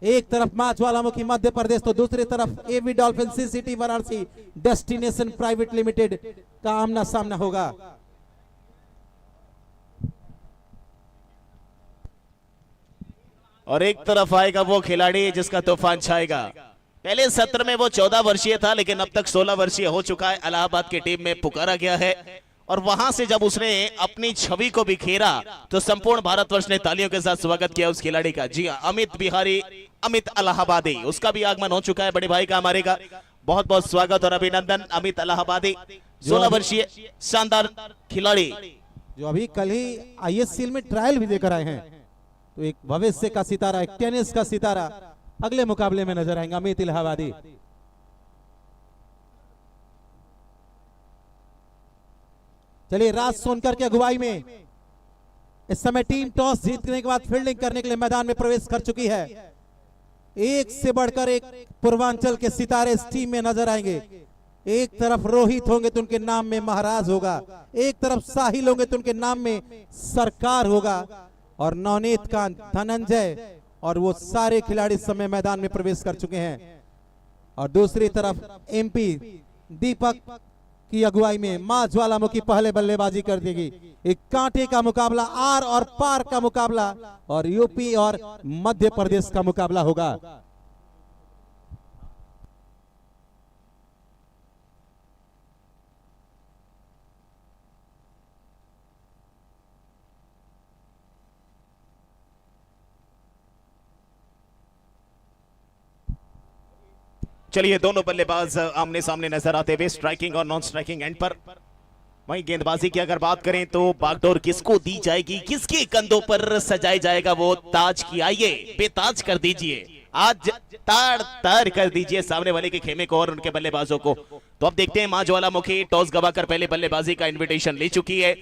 एक तरफ मां ज्वालामुखी मध्य प्रदेश तो दूसरी तरफ AB Dolphin CCT Varanasi destination private limited का आमना सामना होगा। और एक तरफ आएगा वो खिलाड़ी जिसका तूफान छाएगा। पहले सत्र में वो 14 वर्षीय था, लेकिन अब तक 16 वर्षीय हो चुका है। इलाहाबाद की टीम में पुकारा गया है और वहां से जब उसने अपनी छवि को बिखेरा तो संपूर्ण भारतवर्ष ने तालियों के साथ स्वागत किया उस खिलाड़ी का। जी हाँ, अमित बिहारी, अमित इलाहाबादी, उसका भी आगमन हो चुका है। बड़े भाई का हमारे का बहुत बहुत स्वागत और अभिनंदन। अमित इलाहाबादी 16 वर्षीय शानदार खिलाड़ी जो अभी कल ही आईएससीएल में ट्रायल भी देकर आए हैं, तो एक भविष्य का सितारा, एक टेनिस का सितारा अगले मुकाबले में नजर आएंगे अमित इलाहाबादी। चलिए, राज सोनकर की अगुवाई में इस समय टीम टॉस जीतने के बाद फील्डिंग करने के लिए मैदान में प्रवेश कर चुकी है। एक से बढ़कर एक पूर्वांचल के सितारे इस टीम में नजर आएंगे। एक तरफ रोहित होंगे तो उनके नाम में महाराज होगा, एक तरफ साहिल होंगे तो उनके नाम में सरकार होगा, और नवनीत कांत, धनंजय और वो सारे खिलाड़ी इस समय मैदान में प्रवेश कर चुके हैं। और दूसरी तरफ एमपी दीपक की अगुवाई में मां ज्वालामुखी पहले बल्लेबाजी कर देगी। एक कांटे का मुकाबला, आर और पार का मुकाबला, और यूपी और मध्य प्रदेश का मुकाबला होगा। चलिए, दोनों बल्लेबाज आमने सामने नजर आते हुए स्ट्राइकिंग और नॉन स्ट्राइकिंग एंड पर। वहीं गेंदबाजी की अगर बात करें तो बागडोर किसको दी जाएगी, किसके कंधों पर सजाया जाएगा वो ताज की, आइए बेताज कर दीजिए, आज ताड़ ताड़ कर दीजिए सामने वाले के खेमे को और उनके बल्लेबाजों को। तो अब देखते हैं, मां ज्वालामुखी टॉस गवाकर पहले बल्लेबाजी का इन्विटेशन ले चुकी है।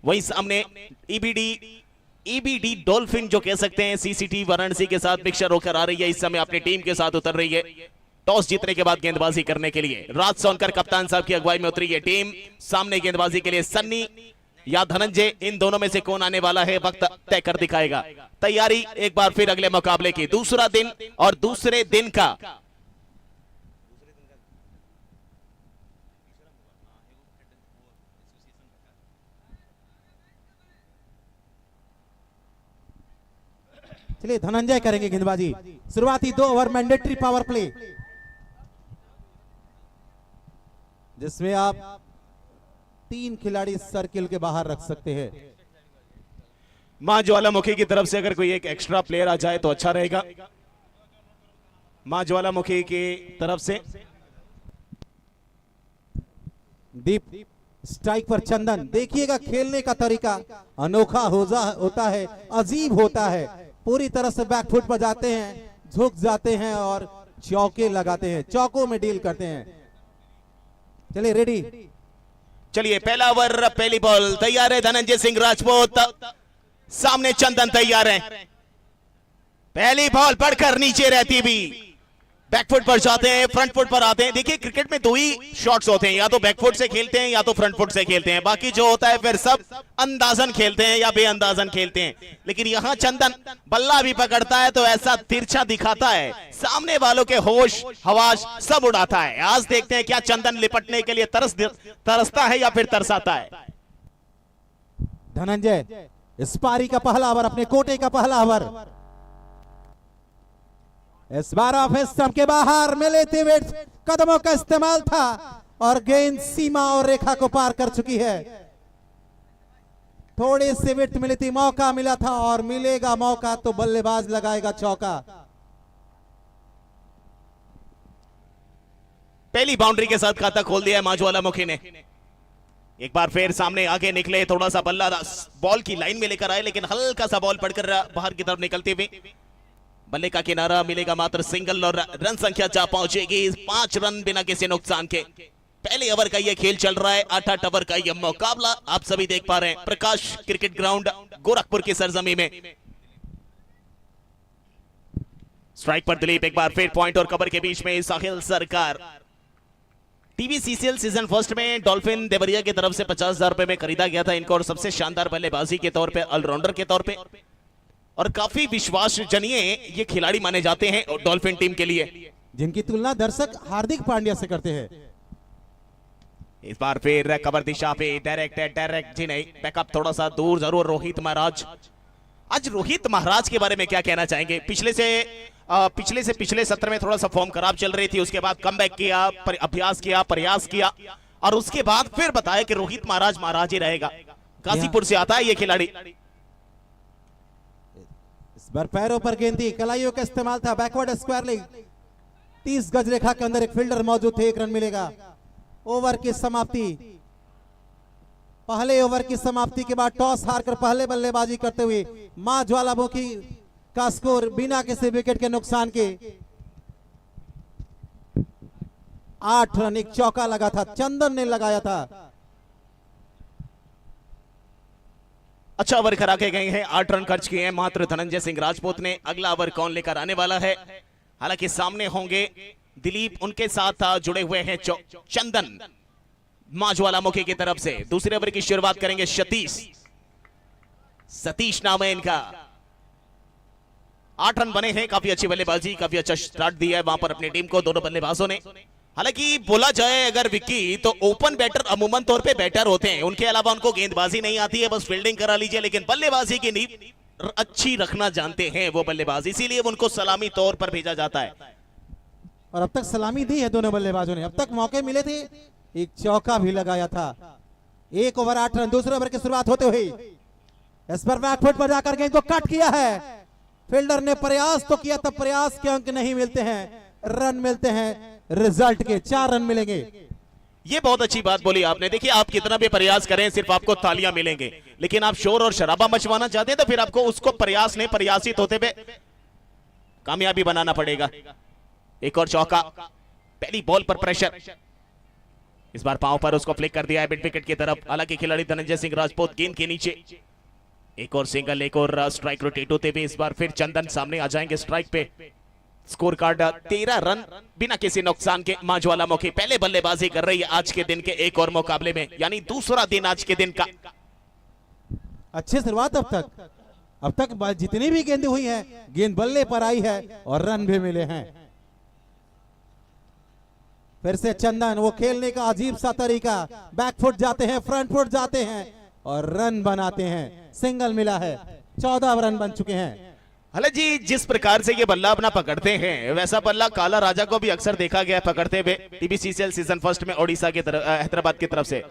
वहीं सामने ईबीडी डॉल्फिन जो कह सकते हैं सीसीटी वाराणसी के साथ मिक्सर होकर आ रही है, इस समय अपनी टीम के साथ उतर रही है टॉस जीतने के बाद गेंदबाजी करने के लिए। राज सोनकर कप्तान साहब की अगुवाई में उतरी है टीम। सामने गेंदबाजी के लिए सन्नी या धनंजय, इन दोनों में से कौन आने वाला है वक्त तय कर दिखाएगा। तैयारी एक बार फिर अगले मुकाबले की, दूसरा दिन और दूसरे दिन का चलिए, धनंजय करेंगे गेंदबाजी। शुरुआती 2 ओवर मैंडेटरी पावर प्ले, जिसमें आप 3 खिलाड़ी सर्किल के बाहर रख सकते हैं। मां ज्वालामुखी की तरफ से अगर कोई एक एक्स्ट्रा प्लेयर आ जाए तो अच्छा रहेगा। मां ज्वालामुखी की तरफ से दीप, स्ट्राइक पर चंदन। देखिएगा, खेलने का तरीका अनोखा होता है, अजीब होता है। पूरी तरह से बैकफुट पर जाते हैं, झुक जाते हैं और चौके लगाते हैं, चौकों में डील करते हैं। चलिए, रेडी। चलिए, पहला ओवर, पहली बॉल तैयार है। धनंजय सिंह राजपूत, सामने चंदन तैयार है। पहली बॉल पढ़कर नीचे रहती भी बैकफुट पर जाते हैं, फ्रंट फुट पर आते हैं। देखिए, क्रिकेट में 2 ही शॉट्स होते हैं, या तो बैकफुट से खेलते हैं या तो फ्रंट फुट से खेलते हैं। बाकी जो होता है फिर सब अंदाजन खेलते हैं या बेअंदाजन खेलते हैं। लेकिन यहां चंदन बल्ला भी पकड़ता है तो ऐसा तिरछा दिखाता है, सामने वालों के होश हवास सब उड़ाता है। आज देखते हैं क्या चंदन लिपटने के लिए तरसता है या फिर तरसाता है। धनंजय, इस पारी का पहला ओवर, अपने कोटे का पहला ओवर, इस बार ऑफ स्टंप के बाहर में लेते हुए कदमों का इस्तेमाल था और गेंद सीमा और रेखा को पार कर चुकी है। थोड़ी सी विड्थ मिली थी, मौका मिला था और मिलेगा मौका तो बल्लेबाज लगाएगा चौका। पहली बाउंड्री के साथ खाता खोल दिया है मां ज्वालामुखी ने। एक बार फिर सामने आगे निकले, थोड़ा सा बल्ला बॉल की लाइन में लेकर आए, लेकिन हल्का सा बॉल पड़कर बाहर की तरफ निकलते हुए बल्ले का किनारा मिलेगा, मात्र सिंगल और रन संख्या जा पहुंचेगी 5 रन बिना किसी नुकसान के। पहले ओवर का ये खेल चल रहा है, 8 ओवर का ये मुकाबला आप सभी देख पा रहे हैं प्रकाश क्रिकेट ग्राउंड गोरखपुर की सरजमी में। स्ट्राइक पर दिलीप, एक बार फिर पॉइंट और कवर के बीच में साहिल सरकार। टीवीसीसीएल सीजन फर्स्ट में डॉल्फिन देवरिया की तरफ से 50,000 रुपए में खरीदा गया था इनको, और सबसे शानदार बल्लेबाजी के तौर पे, ऑलराउंडर के तौर पे, और काफी विश्वासजनीय ये खिलाड़ी माने जाते हैं डॉल्फिन टीम के लिए, जिनकी तुलना दर्शक हार्दिक पांड्या से करते हैं। इस बार फिर कवर दिशा पे डायरेक्ट जी नहीं, बैकअप थोड़ा सा दूर जरूर। रोहित महाराज, आज रोहित महाराज के बारे में क्या कहना चाहेंगे? पिछले सत्र में थोड़ा सा फॉर्म खराब चल रही थी, उसके बाद कमबैक किया, अभ्यास किया, प्रयास किया और उसके बाद फिर बताया कि रोहित महाराज ही रहेगा। गाजीपुर से आता है ये खिलाड़ी। इस बार पैरों पर गेंदी, कलाइयों का इस्तेमाल था, बैकवर्ड स्क्वायर लेग, 30 गज रेखा के अंदर एक फील्डर मौजूद थे, 1 रन मिलेगा। ओवर की समाप्ति, पहले ओवर की समाप्ति के बाद टॉस हारकर पहले बल्लेबाजी करते हुए मां ज्वालामुखी का स्कोर बिना किसी विकेट के नुकसान के 8 रन। एक चौका लगा था, चंदन ने लगाया था। अच्छा ओवर करा के गए हैं, 8 रन खर्च किए हैं मात्र धनंजय सिंह राजपूत ने। अगला ओवर कौन लेकर आने वाला है? हालांकि सामने होंगे दिलीप, उनके साथ जुड़े हुए हैं चंदन मां ज्वालामुखी की तरफ से। दूसरे ओवर की शुरुआत करेंगे सतीश नाम है इनका। 8 रन बने हैं, काफी अच्छी बल्लेबाजी, काफी अच्छा स्टार्ट दिया है वहां पर अपनी टीम को दोनों बल्लेबाजों ने। हालांकि बोला जाए अगर विक्की, तो ओपन बैटर अमूमन तौर पे बैटर होते हैं, उनके अलावा उनको गेंदबाजी नहीं आती है, बस फील्डिंग करा लीजिए, लेकिन बल्लेबाजी की नींव अच्छी रखना जानते हैं वो बल्लेबाज, इसीलिए उनको सलामी तौर पर भेजा जाता है। और अब तक सलामी दी है दोनों बल्लेबाजों ने, अब तक मौके मिले थे, एक चौका भी लगाया था। 1 ओवर 8 रन। दूसरे ओवर की शुरुआत होते हुए इस पर बैकफुट पर जाकर गेंद को कट किया है। फील्डर ने प्रयास तो किया, तब प्रयास के अंक नहीं मिलते हैं, रन मिलते हैं रिजल्ट के। 4 रन मिलेंगे। ये बहुत अच्छी बात बोली आपने। देखिए, आप कितना भी प्रयास करें सिर्फ आपको तालियां मिलेंगे, लेकिन आप शोर और शराबा मचवाना चाहते हैं तो फिर आपको उसको प्रयास नहीं, प्रयासित होते हुए कामयाबी बनाना पड़ेगा। एक और चौका, पहली बॉल पर प्रेशर, इस बार पांव पर उसको फ्लिक कर दिया है मिड विकेट की तरफ। हालांकि खिलाड़ी धनंजय सिंह राजपूत गेंद के नीचे। एक और सिंगल, एक और स्ट्राइक रोटेट होते हुए इस बार फिर चंदन सामने आ जाएंगे स्ट्राइक पे। स्कोर कार्ड 13 रन बिना किसी नुकसान के। मां ज्वालामुखी पहले बल्लेबाजी कर रही है आज के दिन के एक और मुकाबले में, यानी दूसरा दिन आज के दिन का। अच्छी शुरुआत अब तक जितनी भी गेंदें हुई हैं, गेंद बल्ले पर आई है और रन भी मिले हैं। फिर से चंदन, वो खेलने का अजीब सा तरीका, बैकफुट जाते हैं, फ्रंट फुट जाते हैं और रन बनाते हैं। सिंगल मिला है, 14 रन बन चुके हैं। हालांकि जी, जिस प्रकार से ये बल्ला अपना पकड़ते हैं, वैसा बल्ला काला राजा को भी अक्सर देखा गया पकड़ते हुए टीबीसीसीएल सीजन फर्स्ट में ओडिशा की तरफ, हैदराबाद की तरफ से।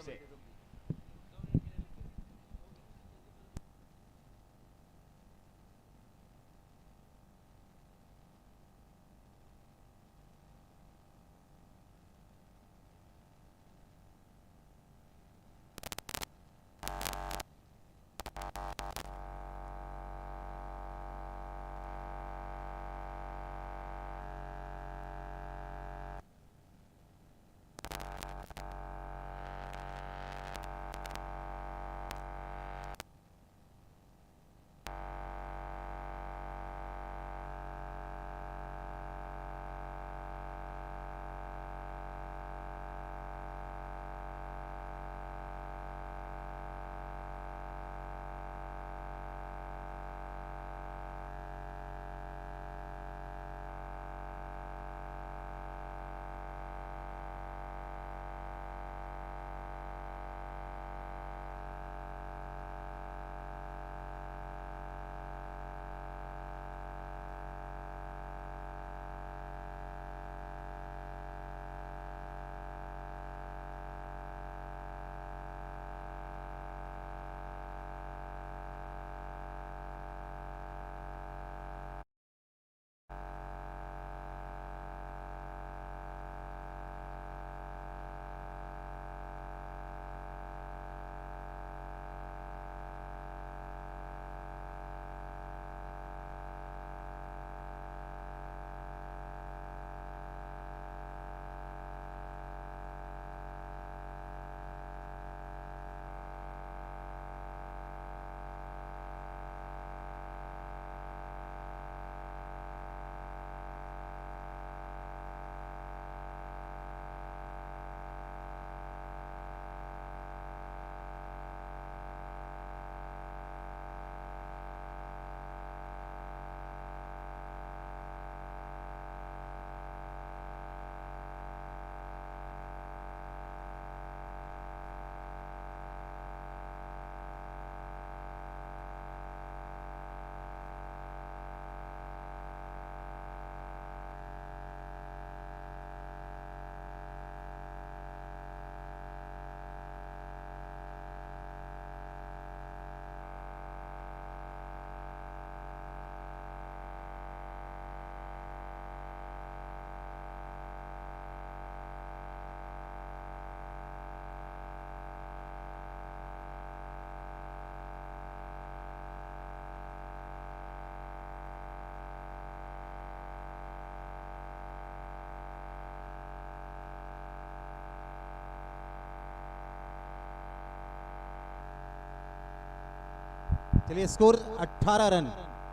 चलिए स्कोर 18 रन।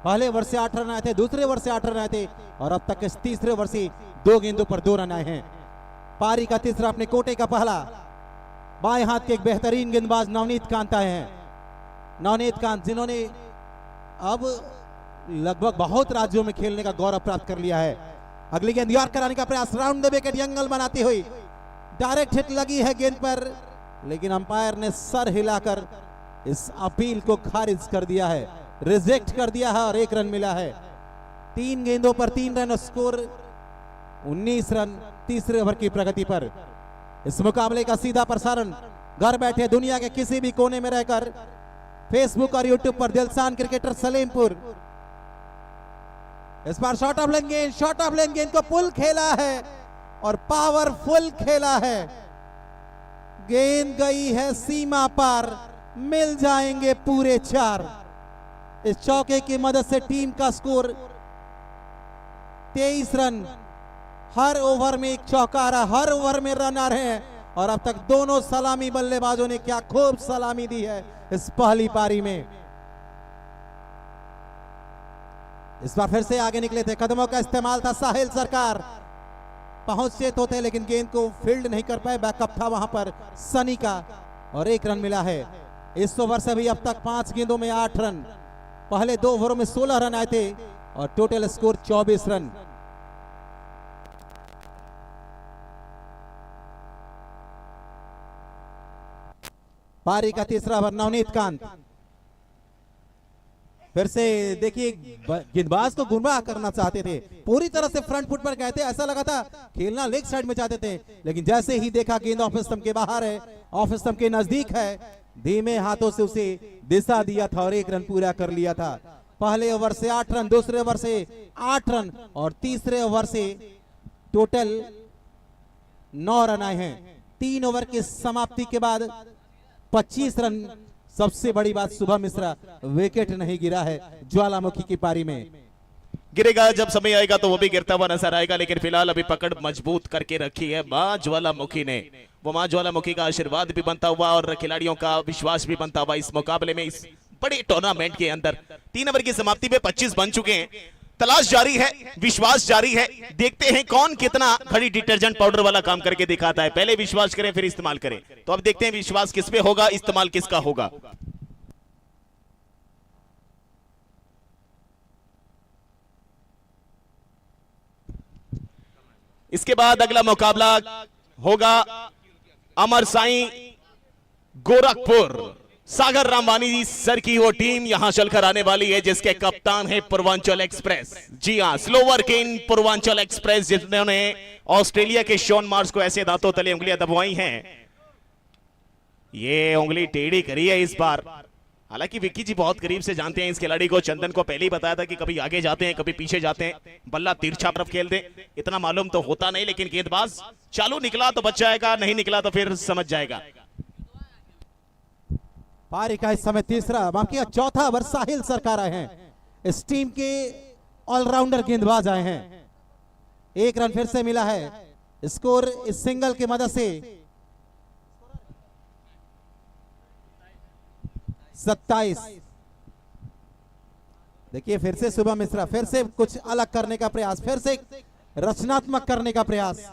पहले ओवर से 8 रन आए थे, दूसरे ओवर से 8 रन आए थे और अब तक इस तीसरे ओवर से 2 गेंदों पर 2 रन आए हैं। पारी का तीसरा अपने कोटे का पहला। बाएं हाथ के एक बेहतरीन गेंदबाज नवनीत कांत आए हैं। नवनीत कांत जिन्होंने अब लगभग बहुत राज्यों में खेलने का गौरव प्राप्त कर लिया है। अगली गेंद यॉर्क कराने का प्रयास, राउंड द विकेट एंगल बनाती हुई डायरेक्ट हिट लगी है गेंद पर, लेकिन अंपायर ने सर हिलाकर इस अपील को खारिज कर दिया है, रिजेक्ट कर दिया है और 1 रन मिला है। 3 गेंदों पर 3 रन और स्कोर 19 रन तीसरे ओवर की प्रगति पर। इस मुकाबले का सीधा प्रसारण घर बैठे दुनिया के किसी भी कोने में रहकर फेसबुक और यूट्यूब पर दिलसान क्रिकेटर सलेमपुर। इस बार शॉर्ट ऑफ लेन गेंद, शॉर्ट ऑफ लेन गेंद को पुल खेला है और पावरफुल खेला है। गेंद गई है सीमा पार, मिल जाएंगे पूरे 4। इस चौके की मदद से टीम का स्कोर 23 रन। हर ओवर में एक चौका आ रहा, हर ओवर में रन आ रहे हैं और अब तक दोनों सलामी बल्लेबाजों ने क्या खूब सलामी दी है इस पहली पारी में। इस बार फिर से आगे निकले थे, कदमों का इस्तेमाल था साहिल सरकार, पहुंचे तो थे लेकिन गेंद को फील्ड नहीं कर पाए। बैकअप था वहां पर सनी का और 1 रन मिला है। इस ओवर से भी अब तक 5 गेंदों में 8 रन। पहले 2 ओवरों में 16 रन आए थे और टोटल स्कोर 24 रन। पारी का तीसरा ओवर, नवनीत कांत। फिर से देखिए गेंदबाज को गुमराह करना चाहते थे, पूरी तरह से फ्रंट फुट पर गए थे, ऐसा लगा था खेलना लेग साइड में चाहते थे, लेकिन जैसे ही देखा गेंद ऑफ स्टंप के बाहर है, ऑफ स्टंप के नजदीक है, धीमे हाथों से उसे दिशा दिया था और 1 रन पूरा कर लिया था। पहले ओवर से 8 रन, दूसरे ओवर से 8 रन और तीसरे ओवर से टोटल 9 रन आए हैं। 3 ओवर की समाप्ति के बाद 25 रन। सबसे बड़ी बात, शुभम मिश्रा विकेट नहीं गिरा है ज्वालामुखी की पारी में। गिरेगा जब समय आएगा तो वो भी गिरता हुआ नजर आएगा, लेकिन फिलहाल अभी पकड़ मजबूत करके रखी है मां ज्वालामुखी ने। वो मां ज्वालामुखी का आशीर्वाद भी बनता हुआ और खिलाड़ियों का विश्वास भी बनता हुआ इस मुकाबले में, इस बड़े टूर्नामेंट के अंदर। 3 ओवर की समाप्ति पे 25 बन चुके हैं। तलाश जारी है, विश्वास जारी है। देखते हैं कौन कितना घड़ी डिटर्जेंट पाउडर वाला काम करके दिखाता है। पहले विश्वास करें फिर इस्तेमाल करें। तो अब देखते हैं विश्वास किस पे होगा, इस्तेमाल किसका होगा। इसके बाद अगला मुकाबला होगा अमर साईं गोरखपुर। सागर रामवानी सर की वो टीम यहां चलकर आने वाली है जिसके कप्तान है पूर्वांचल एक्सप्रेस। जी हां, स्लोवर किंग पूर्वांचल एक्सप्रेस, जिन्होंने ऑस्ट्रेलिया के शॉन मार्श को ऐसे दांतों तले उंगलियां दबवाई हैं। ये उंगली टेढ़ी करी है इस बार। हालांकि विक्की जी बहुत करीब से जानते हैं इस खिलाड़ी को। चंदन को पहले ही बताया था कि कभी आगे जाते हैं कभी पीछे जाते हैं, बल्ला तिरछा तरफ खेल दे, इतना मालूम तो होता नहीं, लेकिन गेंदबाज चालू निकला तो बच जाएगा, नहीं निकला तो फिर समझ जाएगा। पारी का इस समय तीसरा, बाकी चौथा ओवर साहिल सरकार आए हैं। इस टीम के ऑलराउंडर गेंदबाज आए हैं। 1 रन फिर से मिला है। स्कोर इस सिंगल की मदद से 27। देखिए फिर से शुभम मिश्रा, फिर से कुछ अलग करने का प्रयास, फिर से रचनात्मक करने का प्रयास।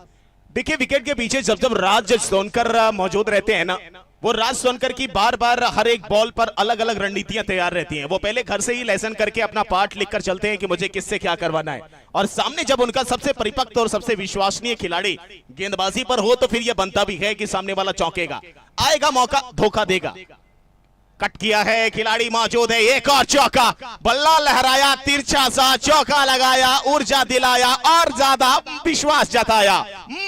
देखिए विकेट के पीछे जब जब राज सोनकर मौजूद रहते हैं ना, वो राज सोनकर की बार बार हर एक बॉल पर अलग अलग रणनीतियां तैयार रहती हैं। वो पहले घर से ही लेसन करके अपना पार्ट लिखकर चलते हैं कि मुझे किससे क्या करवाना है, और सामने जब उनका सबसे परिपक्व और सबसे विश्वसनीय खिलाड़ी गेंदबाजी पर हो तो फिर यह बनता भी है कि सामने वाला चौंकेगा, आएगा मौका, धोखा देगा। कट किया है, खिलाड़ी मौजूद है, एक और चौका, बल्ला लहराया, तिरछा सा चौका लगाया, ऊर्जा दिलाया और ज्यादा विश्वास जताया,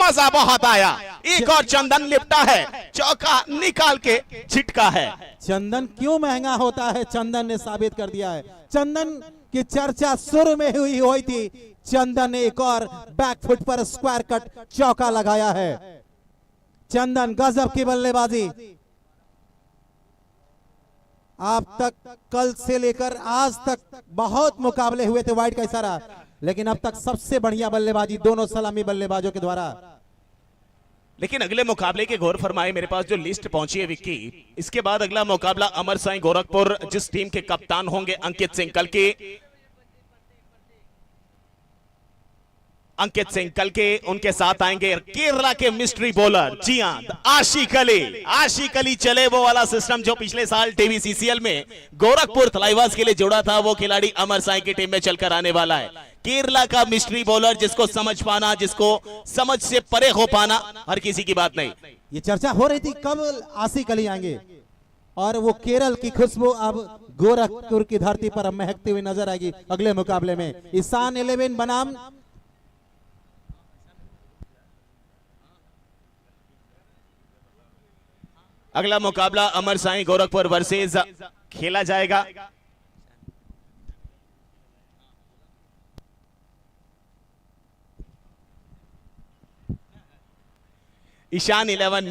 मजा बहुत आया। एक और चंदन लिपटा है, चौका निकाल के छिटका है। चंदन क्यों महंगा होता है, चंदन ने साबित कर दिया है। चंदन की चर्चा शुरू में हुई थी, चंदन ने एक और बैकफुट पर स्क्वायर कट चौका लगाया है। चंदन गजब की बल्लेबाजी। अब तक कल से लेकर आज तक बहुत मुकाबले हुए थे वाइड का इशारा, लेकिन अब तक सबसे बढ़िया बल्लेबाजी दोनों सलामी बल्लेबाजों के द्वारा। लेकिन अगले मुकाबले के गौर फरमाए, मेरे पास जो लिस्ट पहुंची है विक्की, इसके बाद अगला मुकाबला अमर साई गोरखपुर, जिस टीम के कप्तान होंगे अंकित सिंह कल के, अंकित सिंह कल के उनके साथ आएंगे केरला के मिस्ट्री बॉलर, जी हां आशिक अली। आशिक अली चले वो वाला सिस्टम जो पिछले साल टीवी सीसीएल में गोरखपुर थलाइवास के लिए जुड़ा था, वो खिलाड़ी अमर साई की टीम में चलकर आने वाला है। केरला का मिस्ट्री बॉलर, जिसको समझ पाना, जिसको समझ से परे हो पाना हर किसी की बात नहीं। ये चर्चा हो रही थी कब आशिक अली आएंगे, और वो केरल की खुशबू अब गोरखपुर की धरती पर महकती हुई नजर आएगी अगले मुकाबले में। ईशान 11 बनाम अगला मुकाबला अमर साई गोरखपुर वर्सेस खेला जाएगा ईशान 11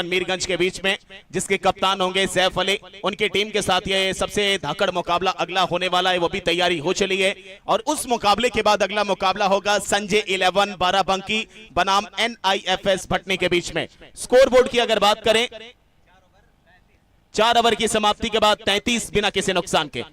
मीरगंज के बीच में, जिसके कप्तान होंगे सैफ अली। उनकी टीम के साथ ये सबसे धाकड़ मुकाबला अगला होने वाला है, वो भी तैयारी हो चली है। और उस मुकाबले के बाद अगला मुकाबला होगा संजय 11 बाराबंकी बनाम NIFS भटनी के बीच में। स्कोरबोर्ड की अगर बात करें, 4 ओवर की समाप्ति के बाद 33 बिना किसी नुकसान के।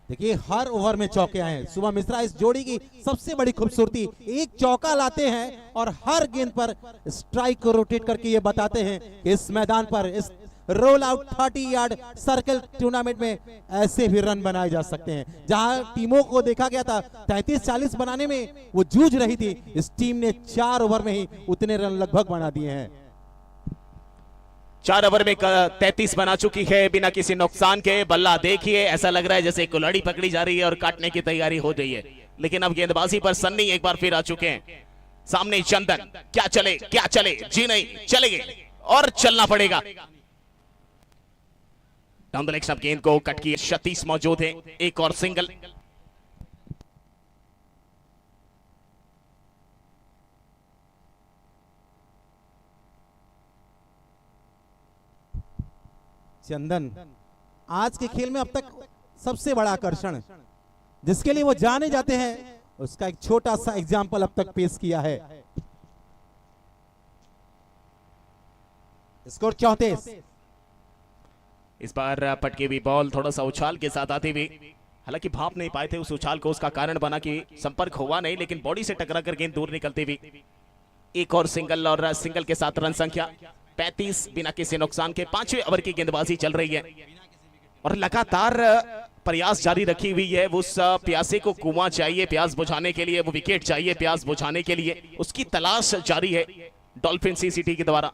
देखिए हर ओवर में चौके आए हैं। शुभम मिश्रा इस जोड़ी की सबसे बड़ी खूबसूरती, एक चौका लाते हैं और हर गेंद पर स्ट्राइक को रोटेट करके ये बताते हैं कि इस मैदान पर, इस roll out 30 yard circle tournament में ऐसे भी रन बनाए जा सकते हैं। जहां टीमों को देखा गया था 33-40 बनाने में वो जूझ रही थी, इस टीम ने 4 ओवर में ही उतने रन लगभग बना दिए हैं। 4 ओवर में 33 बना चुकी है बिना किसी नुकसान के। बल्ला देखिए, ऐसा लग रहा है जैसे कुल्हाड़ी पकड़ी जा रही है और काटने की तैयारी हो रही है। लेकिन अब गेंदबाजी पर सन्नी एक बार फिर आ चुके हैं। सामने चंदन, क्या चले क्या चले, जी नहीं चलेंगे और चलना पड़ेगा। डाउन द लेग स्टंप गेंद को कट किए, सतीश मौजूद है, एक और सिंगल। चंदन आज के खेल में अब तक सबसे बड़ा आकर्षण, जिसके लिए वो जाने जाते हैं, उसका एक छोटा सा एग्जाम्पल अब तक पेश किया है। स्कोर 34। इस बार पटकी हुई बॉल थोड़ा सा उछाल के साथ आती हुई, हालांकि भाप नहीं पाए थे उस उछाल को। उसका कारण बना कि संपर्क हुआ नहीं, लेकिन बॉडी से टकरा कर गेंद दूर निकलती हुई। एक और सिंगल, और सिंगल के साथ रन संख्या 35 बिना किसी नुकसान के। 5वें ओवर की गेंदबाजी चल रही है और लगातार प्रयास जारी रखी हुई है। उस प्यासे को कुआं चाहिए प्यास बुझाने के लिए, वो विकेट चाहिए प्यास बुझाने के लिए, उसकी तलाश जारी है डॉल्फिन सीसीटी के द्वारा।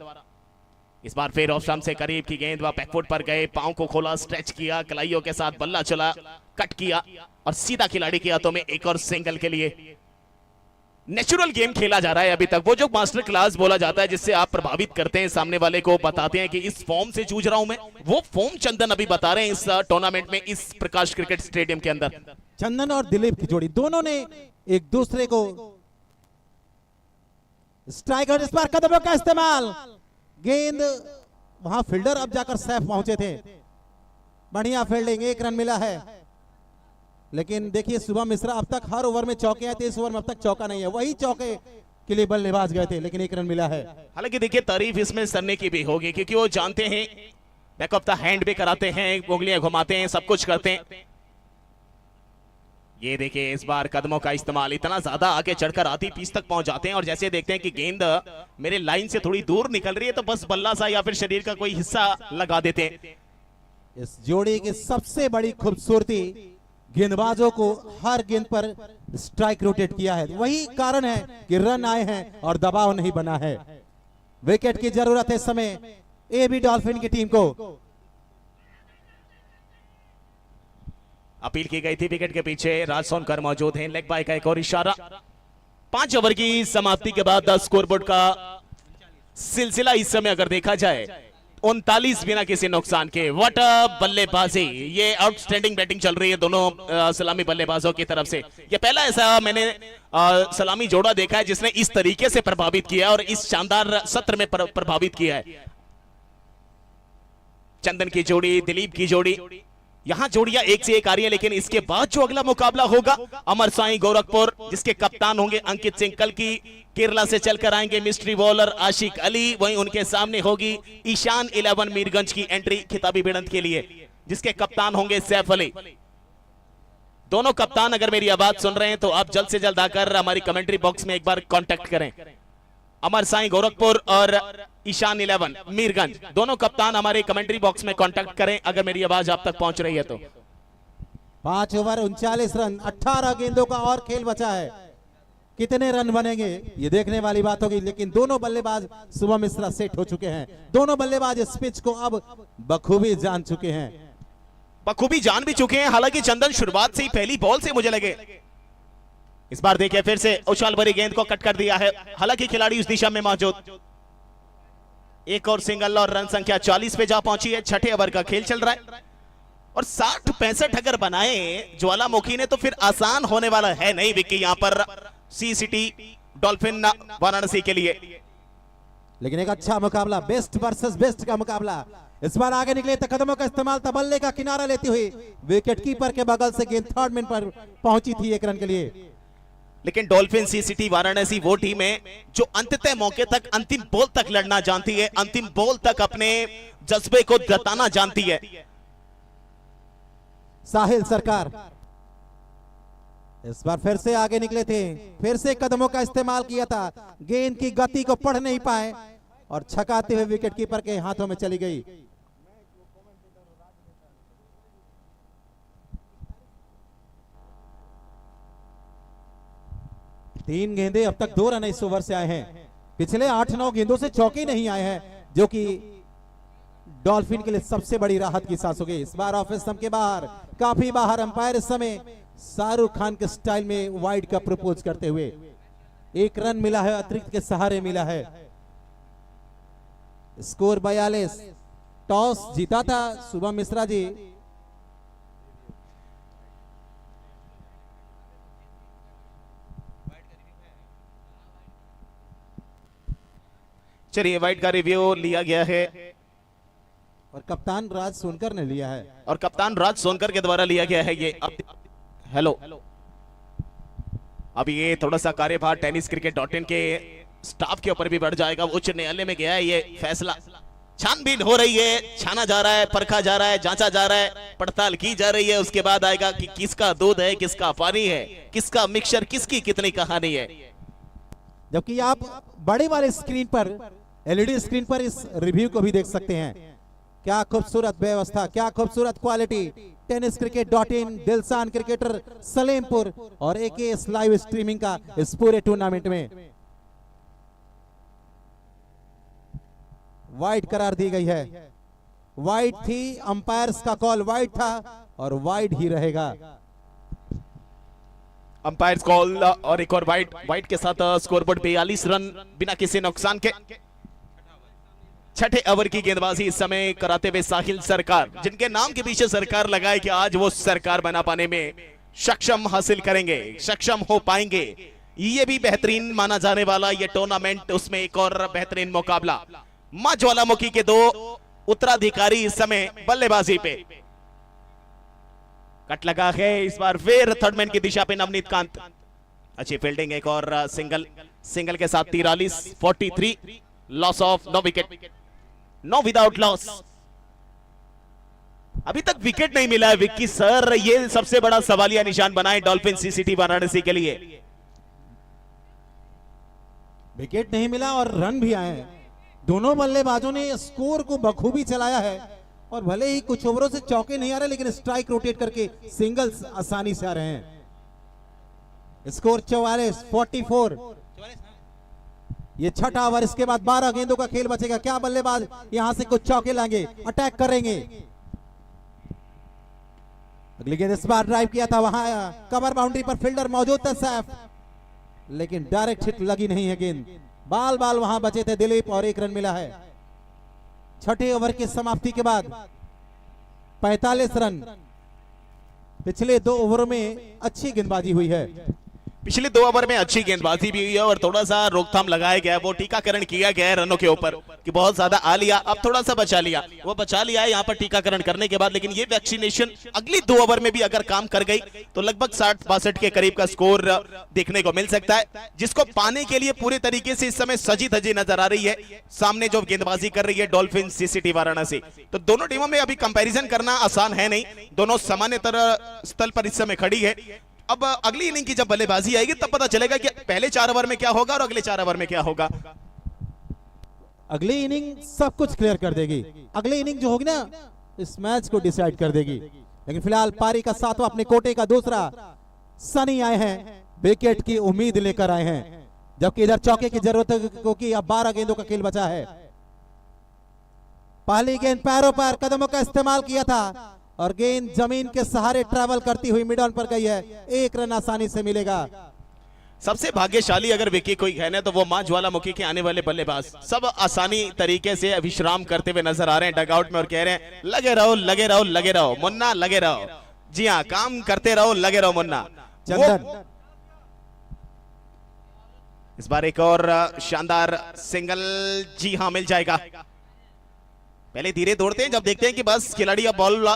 इस बार फिर ऑफ स्टंप से करीब की गेंद, वह बैकफुट पर गए, पांव को खोला, स्ट्रेच किया, कलाइयों के साथ बल्ला चला, कट किया और सीधा खिलाड़ी के हाथों में एक और सिंगल के लिए। नेचुरल गेम खेला जा रहा है अभी तक, वो जो मास्टर क्लास बोला जाता है जिससे आप प्रभावित करते हैं सामने वाले को, बताते हैं कि इस फॉर्म से जूझ रहा हूं मैं, वो फॉर्म चंदन अभी बता रहे हैं इस टूर्नामेंट में, इस प्रकाश क्रिकेट स्टेडियम के अंदर। चंदन और दिलीप की जोड़ी, दोनों ने एक दूसरे को स्ट्राइकर, इस बार कदमों का इस्तेमाल, गेंद वहां फील्डर अब जाकर सैफ पहुंचे थे, बढ़िया फील्डिंग, 1 रन मिला है। लेकिन देखिए शुभम मिश्रा अब तक हर ओवर में चौके आए थे, इस ओवर में अब तक चौका नहीं है। वही चौके के लिए बल्लेबाज गए थे, लेकिन 1 रन मिला है। हालांकि देखिए तारीफ इसमें सरने की भी होगी, क्योंकि वो जानते हैं, बैक ऑफ द हैंड भी कराते हैं, उंगलियां घुमाते हैं, सब कुछ करते हैं। ये देखिए इस बार कदमों का इस्तेमाल, इतना ज्यादा आगे चढ़कर आती पीच तक पहुंच जाते हैं, और जैसे देखते हैं कि गेंद मेरे लाइन से थोड़ी दूर निकल रही है तो बस बल्ला सा या फिर शरीर का कोई हिस्सा लगा देते हैं। इस जोड़ी की सबसे बड़ी खूबसूरती, गेंदबाजों को हर गेंद पर स्ट्राइक रोटेट किया है, वही कारण है कि रन आए हैं और दबाव नहीं बना है। विकेट की जरूरत है इस समय AB डॉल्फिन की टीम को। अपील की गई थी विकेट के पीछे, राज सोनकर मौजूद हैं, लेग बाय का एक और इशारा। 5 ओवर की समाप्ति के बाद स्कोरबोर्ड का सिलसिला इस समय अगर देखा जाए 39 बिना किसी नुकसान के। व्हाट बल्लेबाजी, ये आउटस्टैंडिंग बैटिंग चल रही है दोनों सलामी बल्लेबाजों की तरफ से। ये पहला ऐसा मैंने सलामी जोड़ा देखा है जिसने इस तरीके से प्रभावित किया और इस शानदार सत्र में प्रभावित किया है। चंदन की जोड़ी, दिलीप की जोड़ी, यहां जोड़ियां एक से एक आ रही है, लेकिन इसके बाद जो अगला मुकाबला होगा अमर साईं गोरखपुर, जिसके कप्तान होंगे अंकित सिंह कल्की, केरला से चलकर आएंगे मिस्ट्री बॉलर आशिक अली, वहीं उनके सामने होगी ईशान 11 मीरगंज की एंट्री खिताबी भिड़ंत के लिए, जिसके कप्तान होंगे सैफ अली। दोनों कप्तान अगर मेरी आवाज सुन रहे हैं तो आप जल्द से जल्द आकर हमारी कमेंट्री बॉक्स में एक बार कांटेक्ट करें। अमर साईं गोरखपुर और ईशान 11 मीरगंज, दोनों कप्तान हमारे कमेंट्री बॉक्स में कांटेक्ट करें अगर मेरी आवाज आप तक पहुंच रही है तो। 5 ओवर 39 रन, 18 गेंदों का और खेल बचा है। कितने रन बनेंगे ये देखने वाली बात होगी, लेकिन दोनों बल्लेबाज शुभम मिश्रा सेट हो चुके हैं। दोनों बल्लेबाज इस पिच को अब बखूबी जान चुके हैं, बखूबी जान भी चुके हैं। हालांकि चंदन शुरुआत से ही पहली बॉल से मुझे लगे, इस बार देखिए फिर से उछाल भरी गेंद को कट कर दिया है, हालांकि खिलाड़ी उस दिशा में मौजूद। एक और सिंगल और रन संख्या 40 पे जा पहुंची है। छठे ओवर का खेल चल रहा है और 60-65 अगर बनाए ज्वालामुखी ने तो फिर आसान होने वाला है नहीं विक्की यहां पर सी सिटी डॉल्फिन वाराणसी के लिए। लेकिन एक अच्छा मुकाबला, बेस्ट वर्सेस बेस्ट का मुकाबला। इस बार आगे निकले तो कदमों का इस्तेमाल था, बल्ले का किनारा लेती हुई विकेट कीपर के बगल से गेंद थर्ड मैन पर पहुंची थी 1 रन के लिए। लेकिन डॉल्फिन सी सिटी वाराणसी वो टीम है जो अंततः मौके तक, अंतिम बॉल तक लड़ना जानती है, अंतिम बॉल तक अपने जज्बे को जताना जानती है। साहिल सरकार इस बार फिर से आगे निकले थे, फिर से कदमों का इस्तेमाल किया था, गेंद की गति को पढ़ नहीं पाए और छकाते हुए विकेट कीपर के हाथों में चली गई। तीन गेंदे अब तक 2 रन इस ओवर से आए हैं। पिछले 8-9 गेंदों से चौके नहीं आए हैं, जो कि डॉल्फिन के लिए सबसे बड़ी राहत की सांस होगी। इस बार ऑफ स्टंप के बाहर, काफी बाहर, अंपायर इस समय शाहरुख खान के स्टाइल में वाइड का प्रपोज करते हुए 1 रन मिला है, अतिरिक्त के सहारे मिला है। स्कोर 42। टॉस जीता था शुभम मिश्रा जी। चलिए वाइड का रिव्यू लिया गया है और कप्तान राज सोनकर ने लिया है, और कप्तान राज सोनकर के द्वारा लिया गया है ये। हेलो, अब ये थोड़ा सा कार्यभार tenniscricket.in के स्टाफ के ऊपर भी बढ़ जाएगा। उच्च न्यायालय में गया है ये फैसला, छानबीन हो रही है, छाना जा रहा है, परखा जा रहा है, जांचा जा रहा है, पड़ताल की जा रही है। उसके बाद आएगा कि किसका दूध है, किसका पानी है, किसका मिक्सचर, किसकी कितनी कहानी है। जबकि आप बड़े वाले स्क्रीन पर, एलईडी स्क्रीन पर इस रिव्यू को भी देख सकते हैं। क्या खूबसूरत व्यवस्था, क्या खूबसूरत क्वालिटी। tenniscricket.in, दिलसान क्रिकेटर सलेमपुर और AKS लाइव स्ट्रीमिंग का इस पूरे टूर्नामेंट में वाइड करार दी गई है। वाइड थी, अंपायर्स का कॉल वाइड था और वाइड ही रहेगा। अंपायर्स कॉल और एक और वाइड के साथ स्कोरबोर्ड 42 रन बिना किसी नुकसान के। छठे ओवर की गेंदबाजी इस समय कराते हुए साहिल सरकार, जिनके नाम के पीछे सरकार लगाए कि आज वो सरकार बना पाने में सक्षम हासिल करेंगे, सक्षम हो पाएंगे। ये भी बेहतरीन माना जाने वाला ये टूर्नामेंट, उसमें एक और बेहतरीन मुकाबला। मां ज्वालामुखी के 2 उत्तराधिकारी इस समय बल्लेबाजी पे। कट लगा है इस बार फिर थर्डमैन की दिशा पे नवनीत कांत, अच्छी फील्डिंग। एक और सिंगल के साथ 43, 43, loss of 9 wicket, 9 without loss. अभी तक विकेट नहीं मिला है विक्की सर, ये सबसे बड़ा सवालिया निशान बना है डॉल्फिन सी सिटी वाराणसी के लिए। विकेट नहीं मिला और रन भी आए हैं। दोनों बल्लेबाजों ने स्कोर को बखूबी चलाया है और भले ही कुछ ओवरों से चौके नहीं आ रहे, लेकिन स्ट्राइक रोटेट करके सिंगल्स आसानी से आ रहे हैं। स्कोर 44, 44। ये छठा ओवर, इसके बाद 12 गेंदों का खेल बचेगा। क्या बल्लेबाज यहां से कुछ चौके लाएंगे, अटैक करेंगे। अगली गेंद इस बार ड्राइव किया था, वहां कवर बाउंड्री पर फील्डर मौजूद था सैफ, लेकिन डायरेक्ट हिट लगी नहीं है गेंद। बाल वहां बचे थे दिलीप और 1 रन मिला है। छठे ओवर की समाप्ति के बाद 45 रन। पिछले 2 ओवरों में अच्छी गेंदबाजी हुई है, पिछले 2 ओवर में अच्छी गेंदबाजी भी हुई है और थोड़ा सा रोकथाम लगाया गया है, वो टीकाकरण किया गया है रनों के ऊपर। कि बहुत ज्यादा आ लिया, अब थोड़ा सा बचा लिया, वो बचा लिया है यहाँ पर टीकाकरण करने के बाद। लेकिन ये वैक्सीनेशन अगली 2 ओवर में भी अगर काम कर गई तो लगभग 60-62 के करीब का स्कोर देखने को मिल सकता है, जिसको पाने के लिए पूरे तरीके से इस समय सजी धजी नजर आ रही है। सामने जो गेंदबाजी कर रही है डॉल्फिन सीसीटी वाराणसी, तो दोनों टीमों में अभी कंपैरिजन करना आसान है नहीं, दोनों सामान्य तरह स्थल पर इस समय खड़ी है। अब अगली इनिंग की जब बल्लेबाजी आएगी तब पता चलेगा कि पहले 4 ओवर में क्या होगा और अगले 4 ओवर में क्या होगा। अगली इनिंग सब कुछ क्लियर कर देगी। अगली इनिंग जो होगी ना इस मैच को डिसाइड कर देगी। लेकिन फिलहाल पारी का 7वां अपने कोटे का दूसरा सनी आए हैं, विकेट की उम्मीद लेकर आए हैं, जबकि इधर चौके की जरूरत है क्योंकि अब 12 गेंदों का खेल बचा है। पहली गेंद पैरों पर कदमों का इस्तेमाल किया था और गेंद जमीन के सहारे ट्रैवल करती हुई मिड ऑन पर गई है। 1 रन आसानी से मिलेगा। सबसे भाग्यशाली अगर विकी कोई है ना तो वो मां ज्वालामुखी के आने वाले बल्लेबाज सब आसानी तरीके से विश्राम करते हुए नजर आ रहे हैं डगआउट में और कह रहे हैं लगे रहो लगे रहो लगे रहो मुन्ना लगे रहो। जी हाँ, काम करते रहो, लगे रहो मुन्ना। चंदन इस बार एक और शानदार सिंगल, जी हाँ मिल जाएगा। पहले धीरे दौड़ते हैं, जब देखते हैं कि बस खिलाड़ी अब बॉल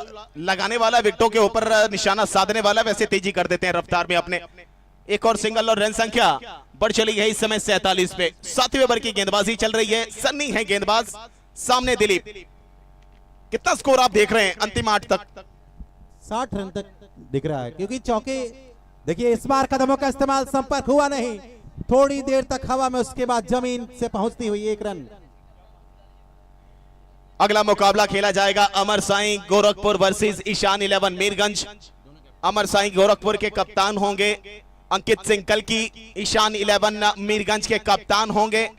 लगाने वाला, विकेटों के ऊपर निशाना साधने वाला, वैसे तेजी कर देते हैं रफ्तार में अपने। एक और सिंगल और रन संख्या बढ़ चली है इस समय 47 पे। 7वें ओवर की गेंदबाजी चल रही है, सन्नी है गेंदबाज, सामने दिलीप। कितना स्कोर आप देख रहे हैं अंतिम 8 तक? 60 रन तक दिख रहा है क्योंकि चौके देखिए इस बार कदमों का इस्तेमाल, संपर्क हुआ नहीं, थोड़ी देर तक हवा में, उसके बाद जमीन से पहुंचती हुई 1 रन। अगला मुकाबला खेला जाएगा अमर साईं गोरखपुर वर्सेस ईशान 11 मीरगंज। अमर साईं गोरखपुर के कप्तान होंगे अंकित सिंह कल्की, ईशान 11 मीरगंज के कप्तान होंगे